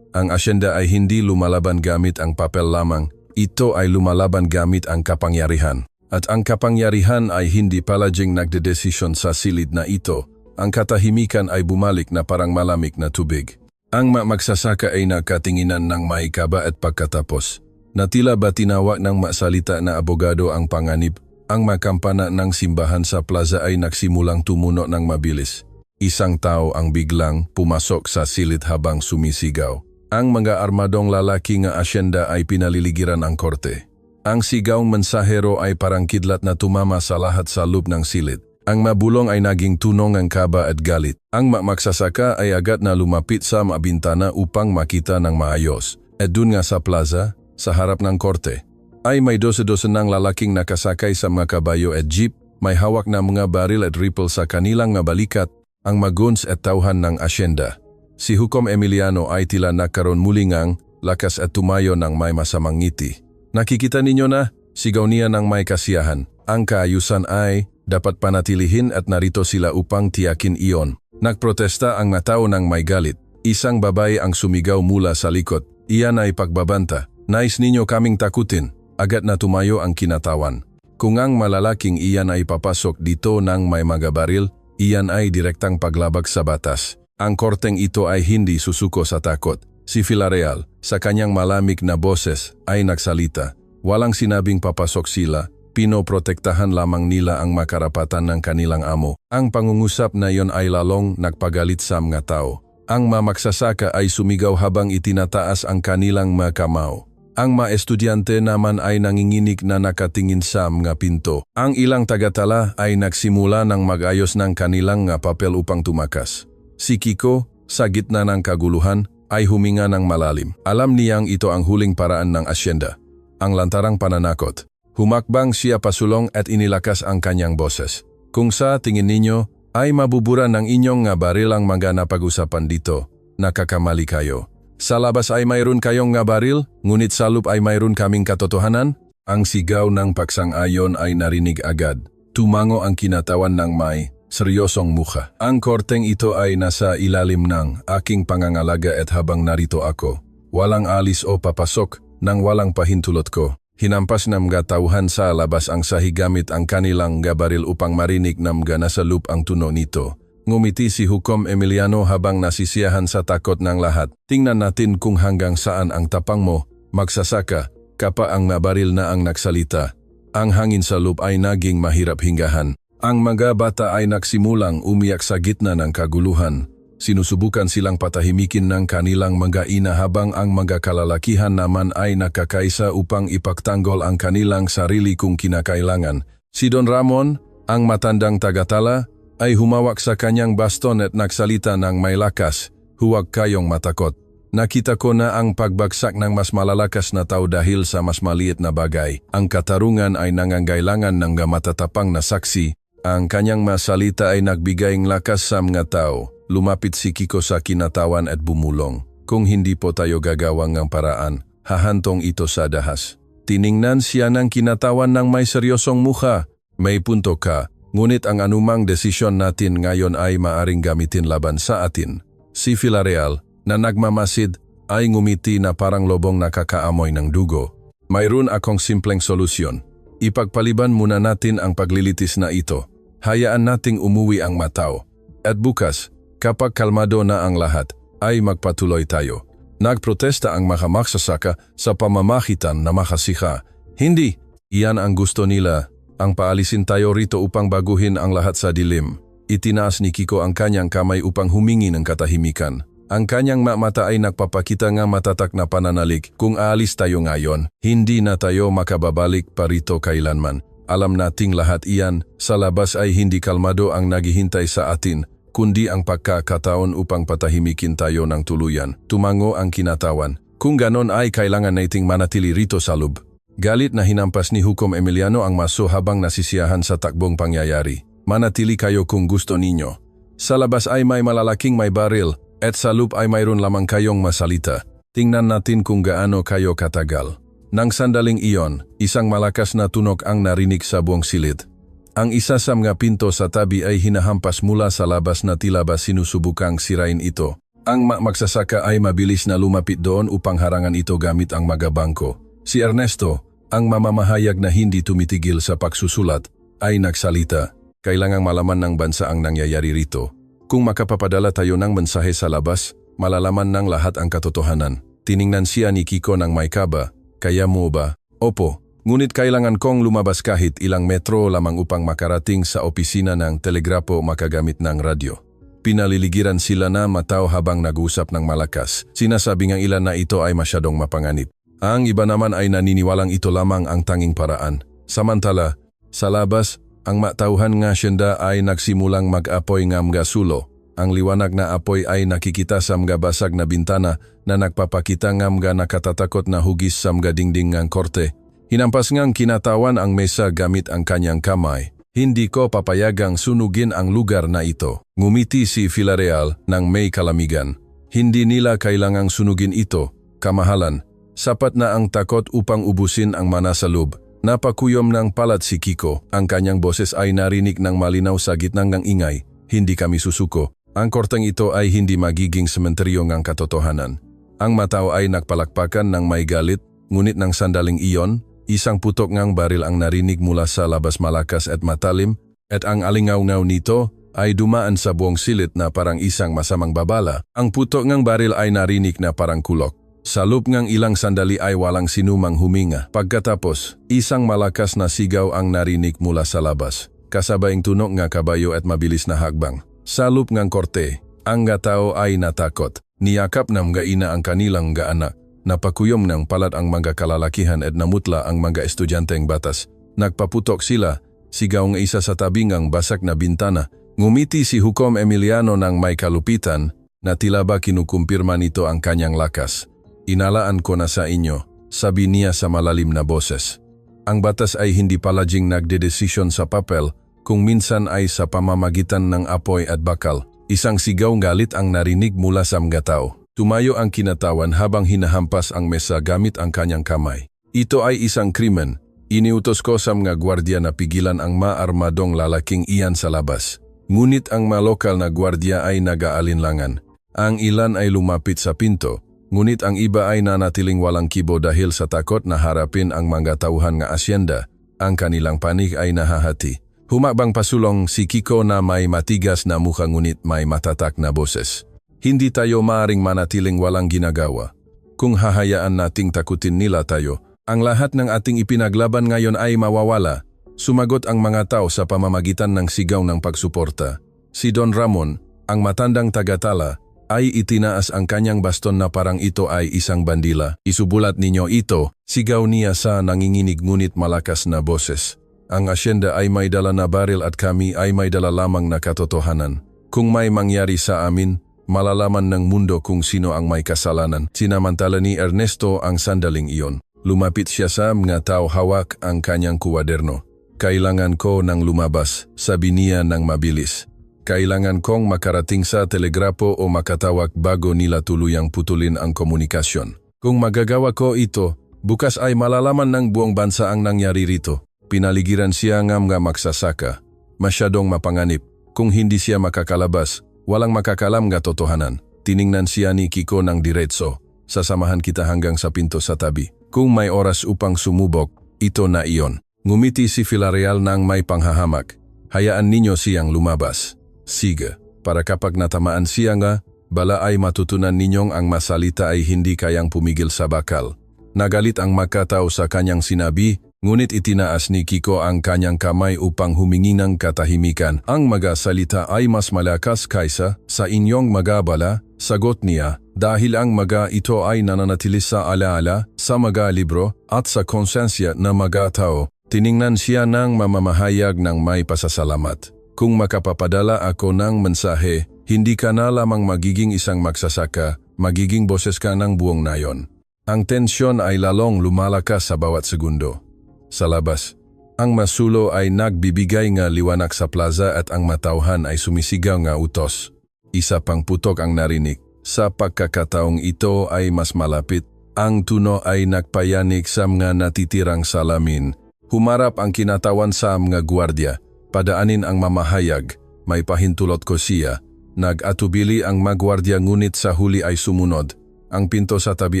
Ang asyenda ay hindi lumalaban gamit ang papel lamang, ito ay lumalaban gamit ang kapangyarihan. At ang kapangyarihan ay hindi palaging nagdedesisyon sa silid na ito, ang katahimikan ay bumalik na parang malamig na tubig. Ang magsasaka ay nakatinginan ng may kaba at pagkatapos, na tila ba tinawag ng masalita na abogado ang panganib, ang makampana ng simbahan sa plaza ay nagsimulang tumuno ng mabilis. Isang tao ang biglang pumasok sa silid habang sumisigaw. Ang mga armadong lalaki nga asyenda ay pinaliligiran ang korte. Ang sigaw mensahero ay parang kidlat na tumama sa lahat sa loob ng silid. Ang mabulong ay naging tunong ng kaba at galit. Ang magsasaka ay agad na lumapit sa mabintana upang makita ng maayos. At dun nga sa plaza, sa harap ng korte, ay may dose-dose ng lalaking nakasakay sa mga kabayo at jeep, may hawak na mga baril at rifle sa kanilang mga balikat, ang maguns at tauhan ng asyenda. Si Hukom Emiliano ay tila nagkaroon muli ngang lakas at tumayo ng may masamang ngiti. Nakikita ninyo na, sigaw niya ng may kasiyahan. Ang kaayusan ay dapat panatilihin at narito sila upang tiyakin iyon. Nagprotesta ang tao ng may galit. Isang babae ang sumigaw mula sa likod. Iyan ay pagbabanta. Nais ninyo kaming takutin. Agad na tumayo ang kinatawan. Kung ang malalaking iyan ay papasok dito ng may mga baril, iyan ay direktang paglabag sa batas. Ang korteng ito ay hindi susuko sa takot. Si Villarreal, sa kanyang malamig na boses, ay nagsalita. Walang sinabing papasok sila, pinoprotektahan lamang nila ang makarapatan ng kanilang amo. Ang pangungusap na iyon ay lalong nagpagalit sa mga tao. Ang magsasaka ay sumigaw habang itinataas ang kanilang mga kamao. Ang mga estudyante naman ay nanginginig na nakatingin sa mga pinto. Ang ilang tagatala ay nagsimula ng mag-ayos ng kanilang papel upang tumakas. Si Kiko, sa gitna ng kaguluhan, ay huminga ng malalim. Alam niyang ito ang huling paraan ng asyenda. Ang lantarang pananakot. Humakbang siya pasulong at inilakas ang kanyang boses. Kung sa tingin ninyo, ay mabubura ng inyong nga baril ang mga napag-usapan dito, nakakamali kayo. Sa labas ay mayroon kayong nga baril, ngunit sa loob ay mayroon kaming katotohanan? Ang sigaw ng pagsang-ayon ay narinig agad. Tumango ang kinatawan ng may seryosong mukha. Ang korteng ito ay nasa ilalim ng aking pangangalaga at habang narito ako, walang alis o papasok nang walang pahintulot ko. Hinampas ng mga tauhan sa labas ang sahi gamit ang kanilang gabaril upang marinig ng mga nasa loob ang tuno nito. Ngumiti si Hukom Emiliano habang nasisiyahan sa takot ng lahat. Tingnan natin kung hanggang saan ang tapang mo, magsasaka, kapa ang nabaril na ang nagsalita. Ang hangin sa loob ay naging mahirap hinggahan. Ang mga bata ay nagsimulang umiyak sa gitna ng kaguluhan. Sinusubukan silang patahimikin ng kanilang mga ina habang ang mga kalalakihan naman ay nakakaisa upang ipagtanggol ang kanilang sarili kung kinakailangan. Si Don Ramon, ang matandang tagatala, ay humawak sa kanyang baston at nagsalita ng may lakas, huwag kayong matakot. Nakita ko na ang pagbagsak ng mas malalakas na tao dahil sa mas maliit na bagay. Ang katarungan ay nangangailangan ng matatapang na saksi. Ang kanyang masalita ay nagbigay ng lakas sa mga tao. Lumapit si Kiko sa kinatawan at bumulong. Kung hindi po tayo gagawang ng paraan, hahantong ito sa dahas. Tiningnan siya ng kinatawan ng may seryosong mukha. May punto ka. Ngunit ang anumang desisyon natin ngayon ay maaring gamitin laban sa atin. Si Villarreal, na nagmamasid, ay ngumiti na parang lobong nakakaamoy ng dugo. Mayroon akong simpleng solusyon. Ipagpaliban muna natin ang paglilitis na ito. Hayaan nating umuwi ang Matao. At bukas, kapag kalmado na ang lahat, ay magpatuloy tayo. Nagprotesta ang mga magsasaka sa pamamagitan na makasika. Hindi, iyan ang gusto nila. Ang paalisin tayo rito upang baguhin ang lahat sa dilim. Itinaas ni Kiko ang kanyang kamay upang humingi ng katahimikan. Ang kanyang mata ay nagpapakita ng matatak na pananalik. Kung aalis tayo ngayon, hindi na tayo makababalik pa rito kailanman. Alam nating lahat iyan, sa labas ay hindi kalmado ang naghihintay sa atin, kundi ang pagkakataon upang patahimikin tayo ng tuluyan. Tumango ang kinatawan. Kung ganon ay kailangan nating manatili rito sa loob. Galit na hinampas ni Hukom Emiliano ang maso habang nasisiyahan sa takbong pangyayari. Manatili kayo kung gusto ninyo. Sa labas ay may malalaking may baril, at sa loob ay mayroon lamang kayong masalita. Tingnan natin kung gaano kayo katagal. Nang sandaling iyon, isang malakas na tunog ang narinig sa buong silid. Ang isa sa mga pinto sa tabi ay hinahampas mula sa labas na tila ba sinusubukang sirain ito. Ang magsasaka ay mabilis na lumapit doon upang harangan ito gamit ang mga bangko. Si Ernesto, ang mamamahayag na hindi tumitigil sa pagsusulat, ay nagsalita. Kailangang malaman ng bansa ang nangyayari rito. Kung makapapadala tayo ng mensahe sa labas, malalaman ng lahat ang katotohanan. Tiningnan siya ni Kiko ng may kaba. Kaya mo ba? Opo, ngunit kailangan kong lumabas kahit ilang metro lamang upang makarating sa opisina ng telegrapo makagamit ng radyo. Pinaliligiran sila na Matao habang nag-usap ng malakas. Sinasabi ng ilan na ito ay masyadong mapanganib. Ang iba naman ay naniniwalang ito lamang ang tanging paraan. Samantala, sa labas, ang matauhan nga syenda ay nagsimulang mag-apoy ng mga sulo. Ang liwanag na apoy ay nakikita sa mga basag na bintana na nagpapakita ng mga nakatatakot na hugis sa mga dingding ng korte. Hinampas ngang kinatawan ang mesa gamit ang kanyang kamay. Hindi ko papayagang sunugin ang lugar na ito. Ngumiti si Villarreal ng may kalamigan. Hindi nila kailangang sunugin ito, kamahalan. Sapat na ang takot upang ubusin ang mana sa loob. Napakuyom ng palat si Kiko. Ang kanyang boses ay narinig ng malinaw sa gitna ng ingay. Hindi kami susuko. Ang korteng ito ay hindi magiging sementeryo ng katotohanan. Ang Matao ay nagpalakpakan ng may galit, ngunit ng sandaling iyon, isang putok ng baril ang narinig mula sa labas malakas at matalim, at ang alingaw-ngaw nito ay dumaan sa buong silid na parang isang masamang babala. Ang putok ng baril ay narinig na parang kulok. Sa loob ng ilang sandali ay walang sinumang huminga. Pagkatapos, isang malakas na sigaw ang narinig mula sa labas. Kasabayang tunog ng kabayo at mabilis na hakbang. Sa loob ng korte, ang mga tao ay natakot. Niyakap ng mga ina ang kanilang mga anak. Napakuyom ng palat ang mga kalalakihan at namutla ang mga estudyanteng batas. Nagpaputok sila, sigaw ng isa sa tabingang basak na bintana. Ngumiti si Hukom Emiliano ng may kalupitan na tila ba kinukumpirma nito ang kanyang lakas. Inalaan ko na sa inyo, sabi niya sa malalim na boses. Ang batas ay hindi palaging nagdedesisyon sa papel, kung minsan ay sa pamamagitan ng apoy at bakal. Isang sigaw galit ang narinig mula sa mga tao. Tumayo ang kinatawan habang hinahampas ang mesa gamit ang kanyang kamay. Ito ay isang krimen. Iniutos ko sa mga gwardiya na pigilan ang maarmadong lalaking iyan sa labas. Ngunit ang mga lokal na gwardiya ay nag-aalinlangan. Ang ilan ay lumapit sa pinto. Ngunit ang iba ay nanatiling walang kibo dahil sa takot na harapin ang mga tauhan nga asyenda. Ang kanilang panig ay nahahati. Humakbang pasulong si Kiko na may matigas na mukha ngunit may matatak na boses. Hindi tayo maaring manatiling walang ginagawa. Kung hahayaan nating takutin nila tayo, ang lahat ng ating ipinaglaban ngayon ay mawawala. Sumagot ang mga tao sa pamamagitan ng sigaw ng pagsuporta. Si Don Ramon, ang matandang tagatala, ay itinaas ang kanyang baston na parang ito ay isang bandila. Isubulat ninyo ito, sigaw niya sa nanginginig ngunit malakas na boses. Ang asyenda ay may dala na baril at kami ay may dala lamang na katotohanan. Kung may mangyari sa amin, malalaman ng mundo kung sino ang may kasalanan. Sinamantala ni Ernesto ang sandaling iyon. Lumapit siya sa mga tao, hawak ang kanyang kuwaderno. Kailangan ko ng lumabas, sabi niya ng mabilis. Kailangan kong makarating sa telegrapo o makatawag bago nila tuluyang putulin ang komunikasyon. Kung magagawa ko ito, bukas ay malalaman ng buong bansa ang nangyari rito. Pinaligiran siya ng mga magsasaka. Masyadong mapanganib. Kung hindi siya makakalabas, walang makakalam nga totohanan. Tiningnan siya ni Kiko ng diretso. Sasamahan kita hanggang sa pinto sa tabi. Kung may oras upang sumubok, ito na iyon. Ngumiti si Villarreal ng may panghahamak. Hayaan ninyo siyang lumabas. Sige, para kapag natamaan siya nga, bala ay matutunan ninyong ang masalita ay hindi kayang pumigil sa bakal. Nagalit ang makatao sa kanyang sinabi, ngunit itinaas ni Kiko ang kanyang kamay upang humingi ng katahimikan. Ang mga salita ay mas malakas kaysa sa inyong magabala, sagot niya, dahil ang mga ito ay nananatili sa alaala, sa mga libro, at sa konsensya na mga tao. Tiningnan siya ng mamamahayag ng may pasasalamat. Kung makapapadala ako ng mensahe, hindi ka na lamang magiging isang magsasaka, magiging boses ka ng buong nayon. Ang tensyon ay lalong lumalakas sa bawat segundo. Sa labas, ang masulo ay nagbibigay nga liwanag sa plaza at ang matauhan ay sumisigaw nga utos. Isa pang putok ang narinig. Sa pagkakataong ito ay mas malapit. Ang tuno ay nagpayanig sa mga natitirang salamin. Humarap ang kinatawan sa mga gwardiya. Padaanin ang mamahayag. May pahintulot ko siya. Nag-atubili ang magwardya ngunit sa huli ay sumunod. Ang pinto sa tabi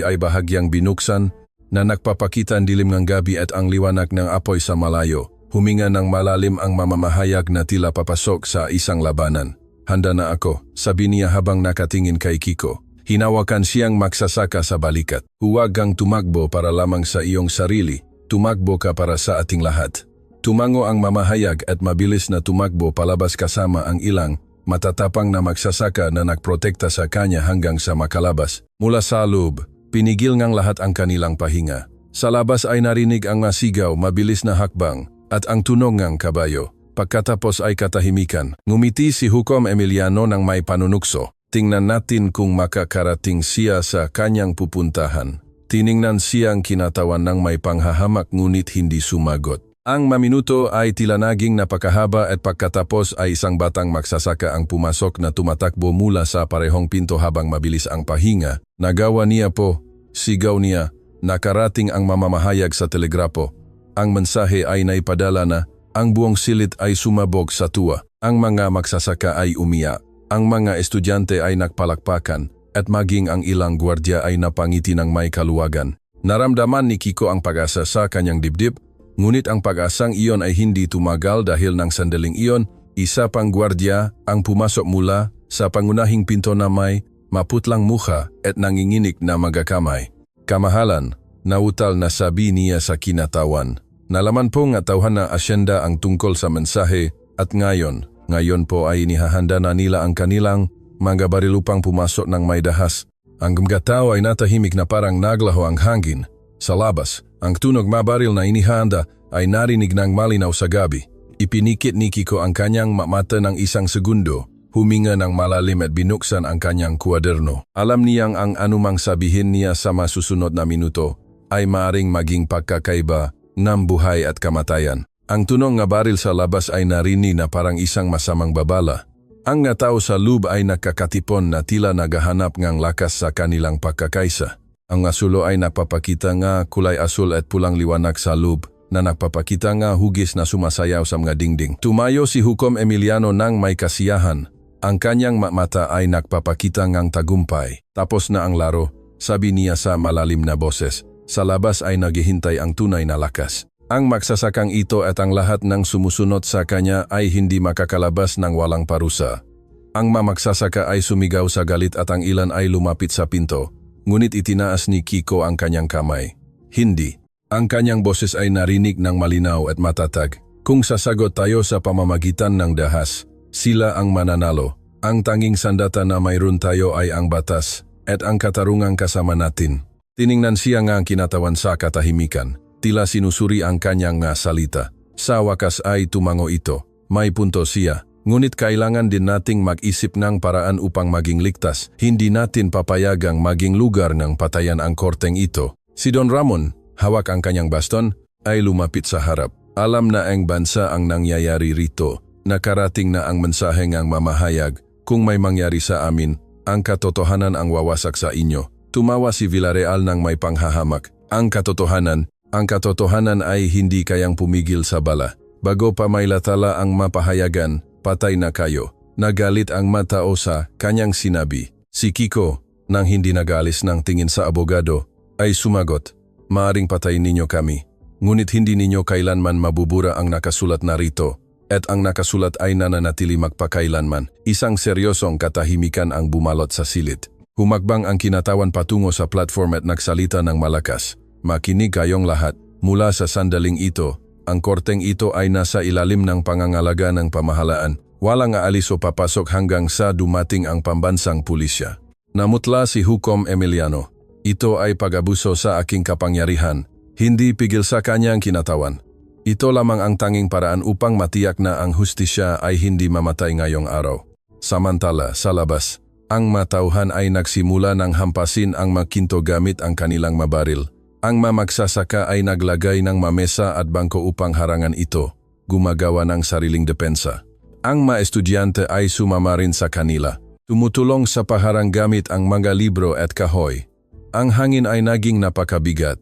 ay bahagyang binuksan na nagpapakita ang dilim ng gabi at ang liwanag ng apoy sa malayo. Huminga ng malalim ang mamamahayag na tila papasok sa isang labanan. Handa na ako, sabi niya habang nakatingin kay Kiko. Hinawakan siyang magsasaka sa balikat. Huwag kang tumakbo para lamang sa iyong sarili. Tumakbo ka para sa ating lahat. Tumango ang mamahayag at mabilis na tumakbo palabas kasama ang ilang matatapang na magsasaka na nagprotekta sa kanya hanggang sa makalabas. Mula sa loob, pinigil ngang lahat ang kanilang pahinga. Sa labas ay narinig ang masigaw, mabilis na hakbang, at ang tunog ng kabayo. Pagkatapos ay katahimikan. Ngumiti si Hukom Emiliano ng may panunukso. Tingnan natin kung makakarating siya sa kanyang pupuntahan. Tiningnan siyang kinatawan ng may panghahamak ngunit hindi sumagot. Ang maminuto ay tila naging napakahaba at pagkatapos ay isang batang magsasaka ang pumasok na tumatakbo mula sa parehong pinto habang mabilis ang pahinga. Nagawa niya po, sigaw niya, nakarating ang mamamahayag sa telegrapo. Ang mensahe ay naipadala na, ang buong silid ay sumabog sa tuwa. Ang mga magsasaka ay umiyak. Ang mga estudyante ay nagpalakpakan at maging ang ilang gwardya ay napangiti ng may kaluwagan. Naramdaman ni Kiko ang pag-asa sa kanyang dibdib. Ngunit ang pag-asang iyon ay hindi tumagal dahil ng sandaling iyon, isa pang gwardya ang pumasok mula sa pangunahing pinto na may maputlang mukha at nanginginig na magakamay. Kamahalan, nautal na sabi niya sa kinatawan. Nalaman po nga tauhan na asyenda ang tungkol sa mensahe at ngayon po ay inihahanda na nila ang kanilang mga baril upang pumasok ng may dahas. Ang mga tao ay natahimik na parang naglaho ang hangin. Sa labas, ang tunog mabaril na inihanda ay narinig ng malinaw sa gabi. Ipinikit ni Kiko ang kanyang mata ng isang segundo, huminga ng malalim at binuksan ang kanyang kwaderno. Alam niyang ang anumang sabihin niya sa masusunod na minuto ay maaring maging pagkakaiba ng buhay at kamatayan. Ang tunog nga baril sa labas ay narinig na parang isang masamang babala. Ang nga tao sa loob ay nakakatipon na tila naghahanap ng lakas sa kanilang pagkakaisa. Ang asulo ay napapakita nga kulay asul at pulang liwanag sa loob na nagpapakita nga hugis na sumasayaw sa mga dingding. Tumayo si Hukom Emiliano ng may kasiyahan. Ang kanyang mata ay nagpapakita ngang tagumpay. Tapos na ang laro, sabi niya sa malalim na boses. Sa labas ay naghihintay ang tunay na lakas. Ang magsasakang ito at ang lahat ng sumusunod sa kanya ay hindi makakalabas ng walang parusa. Ang mamagsasaka ay sumigaw sa galit at ang ilan ay lumapit sa pinto. Ngunit itinaas ni Kiko ang kanyang kamay. Hindi. Ang kanyang boses ay narinig ng malinaw at matatag. Kung sasagot tayo sa pamamagitan ng dahas, sila ang mananalo. Ang tanging sandata na mayroon tayo ay ang batas at ang katarungang kasama natin. Tiningnan siya nga ang kinatawan sa katahimikan. Tila sinusuri ang kanyang nga salita. Sa wakas ay tumango ito. May punto siya. Ngunit kailangan din nating mag-isip ng paraan upang maging ligtas. Hindi natin papayagang maging lugar ng patayan ang korteng ito. Si Don Ramon, hawak ang kanyang baston, ay lumapit sa harap. Alam na ang bansa ang nangyayari rito. Nakarating na ang mensahe ngang mamahayag. Kung may mangyari sa amin, ang katotohanan ang wawasak sa inyo. Tumawa si Villarreal ng may panghahamak. Ang katotohanan ay hindi kayang pumigil sa bala. Bago pa may latala ang mapahayagan, patay na kayo. Nagalit ang matao sa kanyang sinabi. Si Kiko, nang hindi nagalis ng tingin sa abogado, ay sumagot, maaring patayin ninyo kami. Ngunit hindi ninyo kailanman mabubura ang nakasulat na rito. at ang nakasulat ay nananatili magpakailanman. Isang seryosong katahimikan ang bumalot sa silid. Humakbang ang kinatawan patungo sa platform at nagsalita ng malakas. Makinig kayong lahat. Mula sa sandaling ito, ang korteng ito ay nasa ilalim ng pangangalaga ng pamahalaan. Walang aalis o papasok hanggang sa dumating ang pambansang pulisya. Namutla si Hukom Emiliano. Ito ay pag-abuso sa aking kapangyarihan. Hindi pigil sa kanyang kinatawan. Ito lamang ang tanging paraan upang matiyak na ang hustisya ay hindi mamatay ngayong araw. Samantala, sa labas, ang matauhan ay nagsimula ng hampasin ang makinto gamit ang kanilang mabaril. Ang mamagsasaka ay naglagay ng mamesa at bangko upang harangan ito, gumagawa ng sariling depensa. Ang mga estudyante ay sumama rin sa kanila. Tumutulong sa paharang gamit ang mga libro at kahoy. Ang hangin ay naging napakabigat.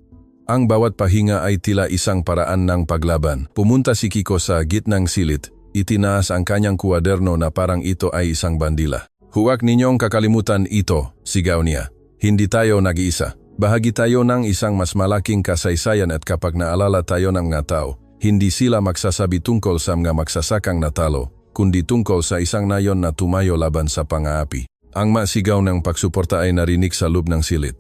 Ang bawat pahinga ay tila isang paraan ng paglaban. Pumunta si Kiko sa gitnang silid. Itinaas ang kanyang kuwaderno na parang ito ay isang bandila. Huwag ninyong kakalimutan ito, sigaw niya. Hindi tayo nag-iisa. Bahagi tayo ng isang mas malaking kasaysayan at kapag naalala tayo ng mga tao, hindi sila magsasabi tungkol sa mga magsasakang natalo, kundi tungkol sa isang nayon na tumayo laban sa pang-aapi. Ang masigaw ng pagsuporta ay narinig sa loob ng silid.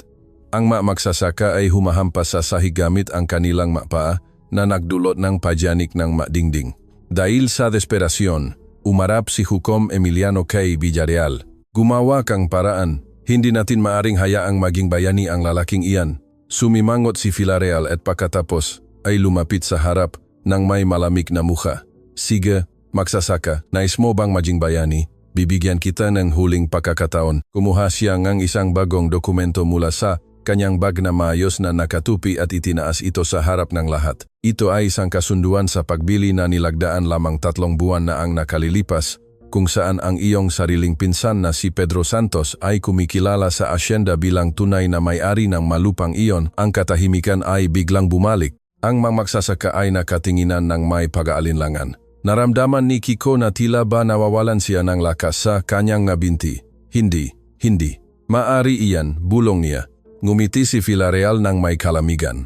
Ang magsasaka ay humahampas sa sahig gamit ang kanilang mapaa na nagdulot ng pajanik ng madingding. Dahil sa desperasyon, umarap si Hukom Emiliano kay Villarreal. Gumawa kang paraan, hindi natin maaring hayaang maging bayani ang lalaking iyan. Sumimangot si Villarreal at pagkatapos ay lumapit sa harap ng may malamig na mukha. Sige, magsasaka, nais mo bang maging bayani? Bibigyan kita ng huling pagkakataon. Kumuha siya ng isang bagong dokumento mula sa kanyang bag na maayos na nakatupi at itinaas ito sa harap ng lahat. Ito ay isang kasunduan sa pagbili na nilagdaan lamang 3 buwan na ang nakalilipas, kung saan ang iyong sariling pinsan na si Pedro Santos ay kumikilala sa asyenda bilang tunay na may-ari ng malupang iyon. Ang katahimikan ay biglang bumalik. Ang magsasaka ay nakatinginan ng may pag-aalinlangan. Naramdaman ni Kiko na tila ba nawawalan siya ng lakas sa kanyang ngabinti. Hindi. Maari iyan, bulong niya. Ngumiti si Villarreal ng may kalamigan.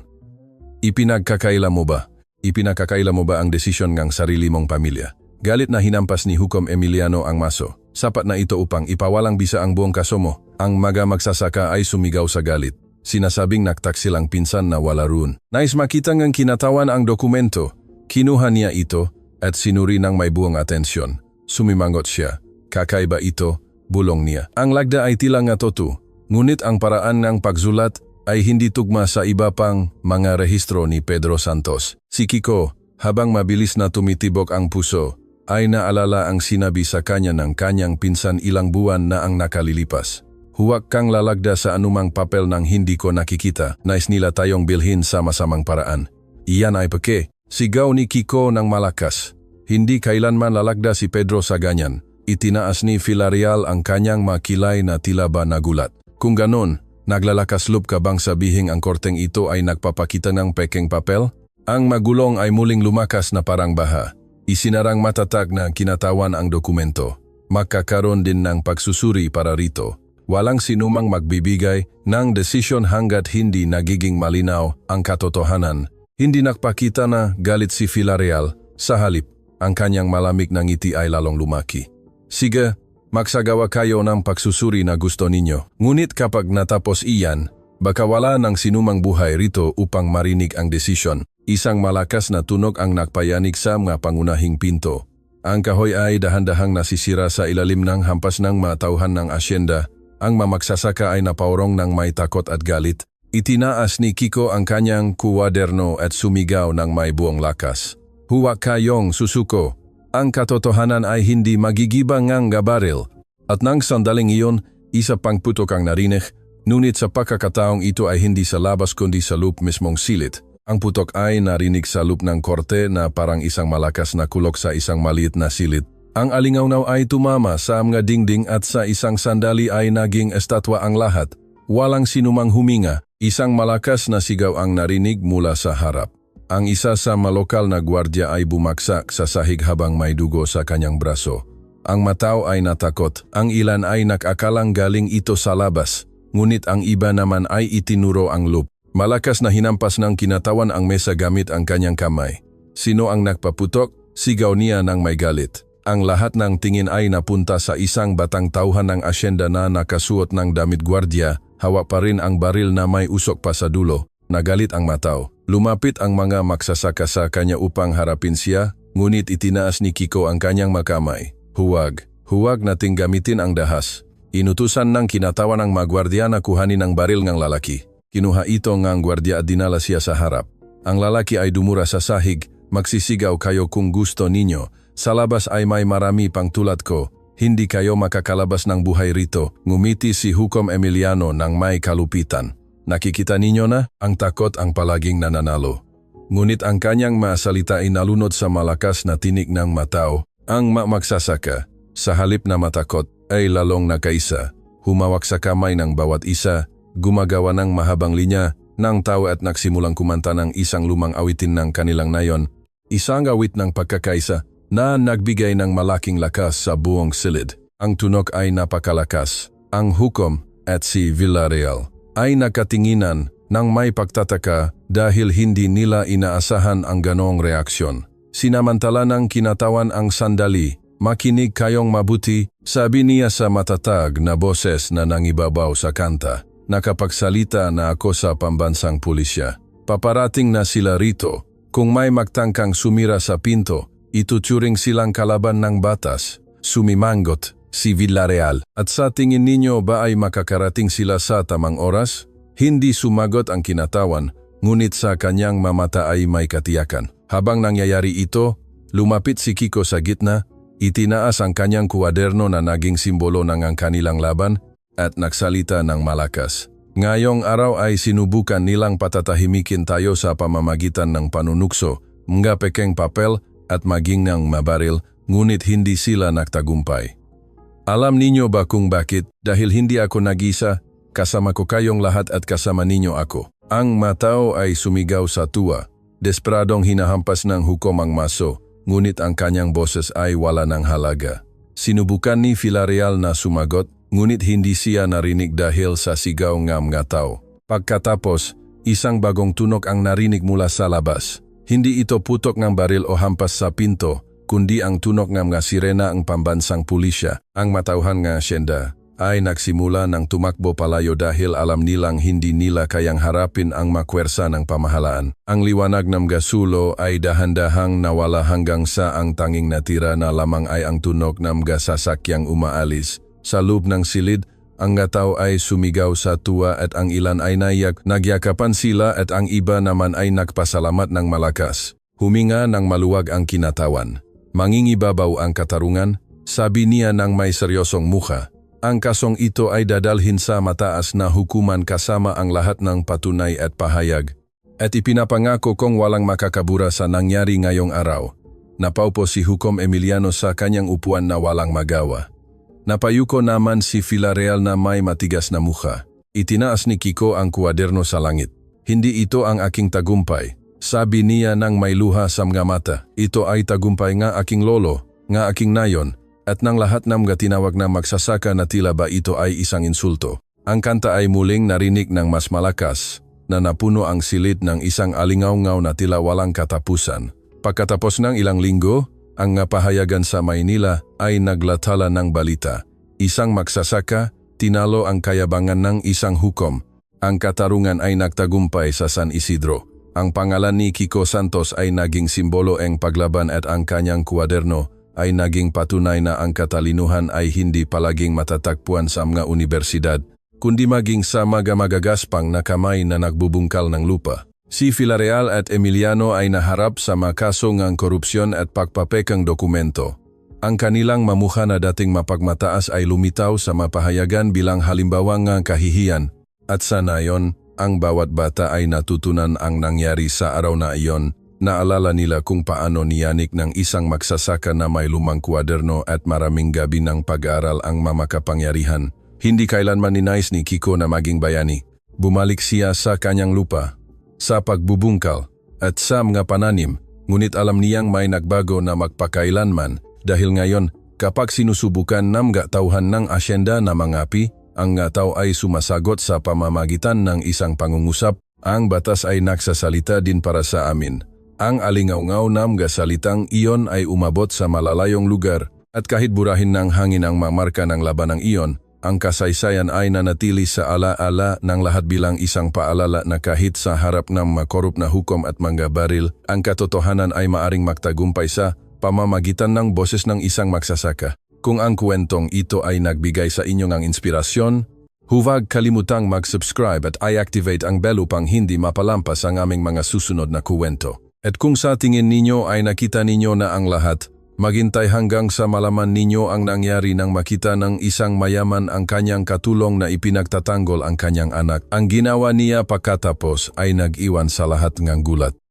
Ipinagkakaila mo ba ang desisyon ng sarili mong pamilya? Galit na hinampas ni Hukom Emiliano ang maso. Sapat na ito upang ipawalang bisa ang buong kaso mo. Ang magsasaka ay sumigaw sa galit. Sinasabing nagtaksilang pinsan na wala roon. Nais makita ng kinatawan ang dokumento. Kinuha niya ito at sinuri ng may buong atensyon. Sumimangot siya. Kakaiba ito, bulong niya. Ang lagda ay tila nga totoo. Ngunit ang paraan ng pagsulat ay hindi tugma sa iba pang mga rehistro ni Pedro Santos. Si Kiko, habang mabilis na tumitibok ang puso, ay naalala ang sinabi sa kanya ng kanyang pinsan ilang buwan na ang nakalilipas. Huwag kang lalagda sa anumang papel nang hindi ko nakikita. Nais nila tayong bilhin sa masamang paraan. Iyan ay peke. Sigaw ni Kiko ng malakas. Hindi kailanman lalagda si Pedro sa ganyan. Itinaas ni Villarreal ang kanyang makilay na tila ba nagulat. Kung ganon, naglalakas loob ka bang sabihing ang korteng ito ay nagpapakita ng pekeng papel? Ang magulong ay muling lumakas na parang baha. Isinarang matatag na kinatawan ang dokumento. Magkakaroon din ng pagsusuri para rito. Walang sinumang magbibigay ng desisyon hanggat hindi nagiging malinaw ang katotohanan. Hindi nakpakita na galit si Villarreal. Sa halip, ang kanyang malamig na ngiti ay lalong lumaki. Sige, magsagawa kayo ng pagsusuri na gusto ninyo. Ngunit kapag natapos iyan, baka wala ng sinumang buhay rito upang marinig ang desisyon. Isang malakas na tunog ang nagpayanig sa mga pangunahing pinto. Ang kahoy ay dahan-dahang nasisira sa ilalim ng hampas ng matauhan ng asyenda. Ang magsasaka ay napaurong ng may takot at galit. Itinaas ni Kiko ang kanyang kuwaderno at sumigaw ng may buong lakas. Huwag kayong susuko. Ang katotohanan ay hindi magigibang ang gabaril. At nang sandaling iyon, isa pang putok ang narinig, ngunit sa pagkakataong ito ay hindi sa labas kundi sa loob mismong silid. Ang putok ay narinig sa loob ng korte na parang isang malakas na kulok sa isang maliit na silid. Ang alingawnaw ay tumama sa mga dingding at sa isang sandali ay naging estatwa ang lahat. Walang sinumang huminga, isang malakas na sigaw ang narinig mula sa harap. Ang isa sa malokal na gwardya ay bumaksak sa sahig habang may dugo sa kanyang braso. Ang matao ay natakot, ang ilan ay nakakalang galing ito sa labas, ngunit ang iba naman ay itinuro ang loop. Malakas na hinampas ng kinatawan ang mesa gamit ang kanyang kamay. Sino ang nagpaputok? Sigaw niya ng may galit. Ang lahat ng tingin ay napunta sa isang batang tauhan ng asyenda na nakasuot ng damit gwardiya, hawak pa rin ang baril na may usok pa sa dulo. Nagalit ang Matao. Lumapit ang mga magsasaka sa kanya upang harapin siya, ngunit itinaas ni Kiko ang kanyang makamay. Huwag nating gamitin ang dahas. Inutusan ng kinatawan ng mga gwardiya na kuhanin ang baril ng lalaki. Kinuha ito ng gwardiya at dinala siya sa harap. Ang lalaki ay dumura sa sahig. Magsisigaw kayo kung gusto ninyo. Sa labas ay may marami pang tulad ko. Hindi kayo makakalabas ng buhay rito. Ngumiti si Hukom Emiliano ng may kalupitan. Nakikita ninyo na, ang takot ang palaging nananalo. Ngunit ang kanyang mga salita ay nalunod sa malakas na tinig ng Matao. Ang magsasaka, sa halip na matakot, ay lalong nakaisa. Humawak sa kamay ng bawat isa, gumagawa ng mahabang linya ng tao at nagsimulang kumanta ng isang lumang awitin ng kanilang nayon. Isang awit ng pagkakaisa na nagbigay ng malaking lakas sa buong silid. Ang tunog ay napakalakas. Ang Hukom at si Villarreal ay nakatinginan ng may pagtataka dahil hindi nila inaasahan ang ganoong reaksyon. Sinamantala ng kinatawan ang sandali. Makinig kayong mabuti, sabi niya sa matatag na boses na nangibabaw sa kanta. Nakapagsalita na ako sa pambansang pulisya. Paparating na sila rito. Kung may magtangkang sumira sa pinto, ituturing silang kalaban ng batas. Sumimangot si Villarreal. At sa tingin ninyo ba ay makakarating sila sa tamang oras? Hindi sumagot ang kinatawan, ngunit sa kanyang mamata ay may katiyakan. Habang nangyayari ito, lumapit si Kiko sa gitna, itinaas ang kanyang kuwaderno na naging simbolo ng ang kanilang laban at nagsalita ng malakas. Ngayong araw ay sinubukan nilang patatahimikin tayo sa pamamagitan ng panunukso, mga pekeng papel at maging ng mabaril, ngunit hindi sila nagtagumpay. Alam ninyo ba kung bakit? Dahil hindi ako nag-isa, kasama ko kayong lahat at kasama ninyo ako. Ang Matao ay sumigaw sa tuwa. Desperadong hinahampas ng hukom ang maso, ngunit ang kanyang boses ay wala ng halaga. Sinubukan ni Villarreal na sumagot, ngunit hindi siya narinig dahil sa sigaw ng mga tao. Pagkatapos, isang bagong tunog ang narinig mula sa labas. Hindi ito putok ng baril o hampas sa pinto, kundi ang tunog ng mga sirena ang pambansang pulisya. Ang matauhan ng asyenda ay nagsimula ng tumakbo palayo dahil alam nilang hindi nila kayang harapin ang makwersa ng pamahalaan. Ang liwanag ng gasulo ay dahan-dahang nawala hanggang sa ang tanging natira na lamang ay ang tunog ng sasakyang umaalis. Sa loob ng silid, ang tao ay sumigaw sa tuwa at ang ilan ay nagyakapan sila at ang iba naman ay nagpasalamat ng malakas. Huminga ng maluwag ang kinatawan. Mangingibabaw ang katarungan, sabi niya ng may seryosong mukha. Ang kasong ito ay dadalhin sa mataas na hukuman kasama ang lahat ng patunay at pahayag. At ipinapangako kong walang makakabura sa nangyari ngayong araw. Napaupo si Hukom Emiliano sa kanyang upuan na walang magawa. Napayuko naman si Villarreal na may matigas na mukha. Itinaas ni Kiko ang kuwaderno sa langit. Hindi ito ang aking tagumpay. Sabi niya nang may luha sa mga mata. Ito ay tagumpay nga aking lolo, nga aking nayon, at ng lahat ng mga tinawag na magsasaka na tila ba ito ay isang insulto. Ang kanta ay muling narinig ng mas malakas na napuno ang silid ng isang alingaw-ngaw na tila walang katapusan. Pagkatapos ng ilang linggo, ang pahayagan sa Maynila ay naglathala ng balita. Isang magsasaka, tinalo ang kayabangan ng isang hukom. Ang katarungan ay nagtagumpay sa San Isidro. Ang pangalan ni Kiko Santos ay naging simbolo ng paglaban at ang kanyang kuwaderno ay naging patunay na ang katalinuhan ay hindi palaging matatagpuan sa mga universidad, kundi maging sa mga magagaspang na kamay na nagbubungkal ng lupa. Si Villarreal at Emiliano ay naharap sa mga kaso ng korupsyon at pagpapekang dokumento. Ang kanilang mamuha na dating mapagmataas ay lumitaw sa mapahayagan bilang halimbawa ng kahihiyan, at sa nayon, ang bawat bata ay natutunan ang nangyari sa araw na iyon. Naalala nila kung paano niyanik ng isang magsasaka na may lumang kuwaderno at maraming gabi ng pag-aaral ang mamakapangyarihan. Hindi kailanman ninais ni Kiko na maging bayani. Bumalik siya sa kanyang lupa, sa pagbubungkal, at sa mga pananim, ngunit alam niyang may nagbago na magpakailanman dahil ngayon, kapag sinusubukan ng mga tauhan ng asyenda na mangapi, ang mga tao ay sumasagot sa pamamagitan ng isang pangungusap, ang batas ay nagsasalita din para sa amin. Ang alingaw-ngaw nam gasalitang iyon ay umabot sa malalayong lugar at kahit burahin ng hangin ang mamarka ng labanang iyon, ang kasaysayan ay nanatili sa ala-ala ng lahat bilang isang paalala na kahit sa harap ng makorup na hukom at mga baril, ang katotohanan ay maaring magtagumpay sa pamamagitan ng boses ng isang magsasaka. Kung ang kwentong ito ay nagbigay sa inyo ng inspirasyon, huwag kalimutang mag-subscribe at i-activate ang bell upang hindi mapalampas ang aming mga susunod na kwento. At kung sa tingin ninyo ay nakita ninyo na ang lahat, maghintay hanggang sa malaman ninyo ang nangyari nang makita ng isang mayaman ang kanyang katulong na ipinagtatanggol ang kanyang anak. Ang ginawa niya pagkatapos ay nag-iwan sa lahat ng gulat.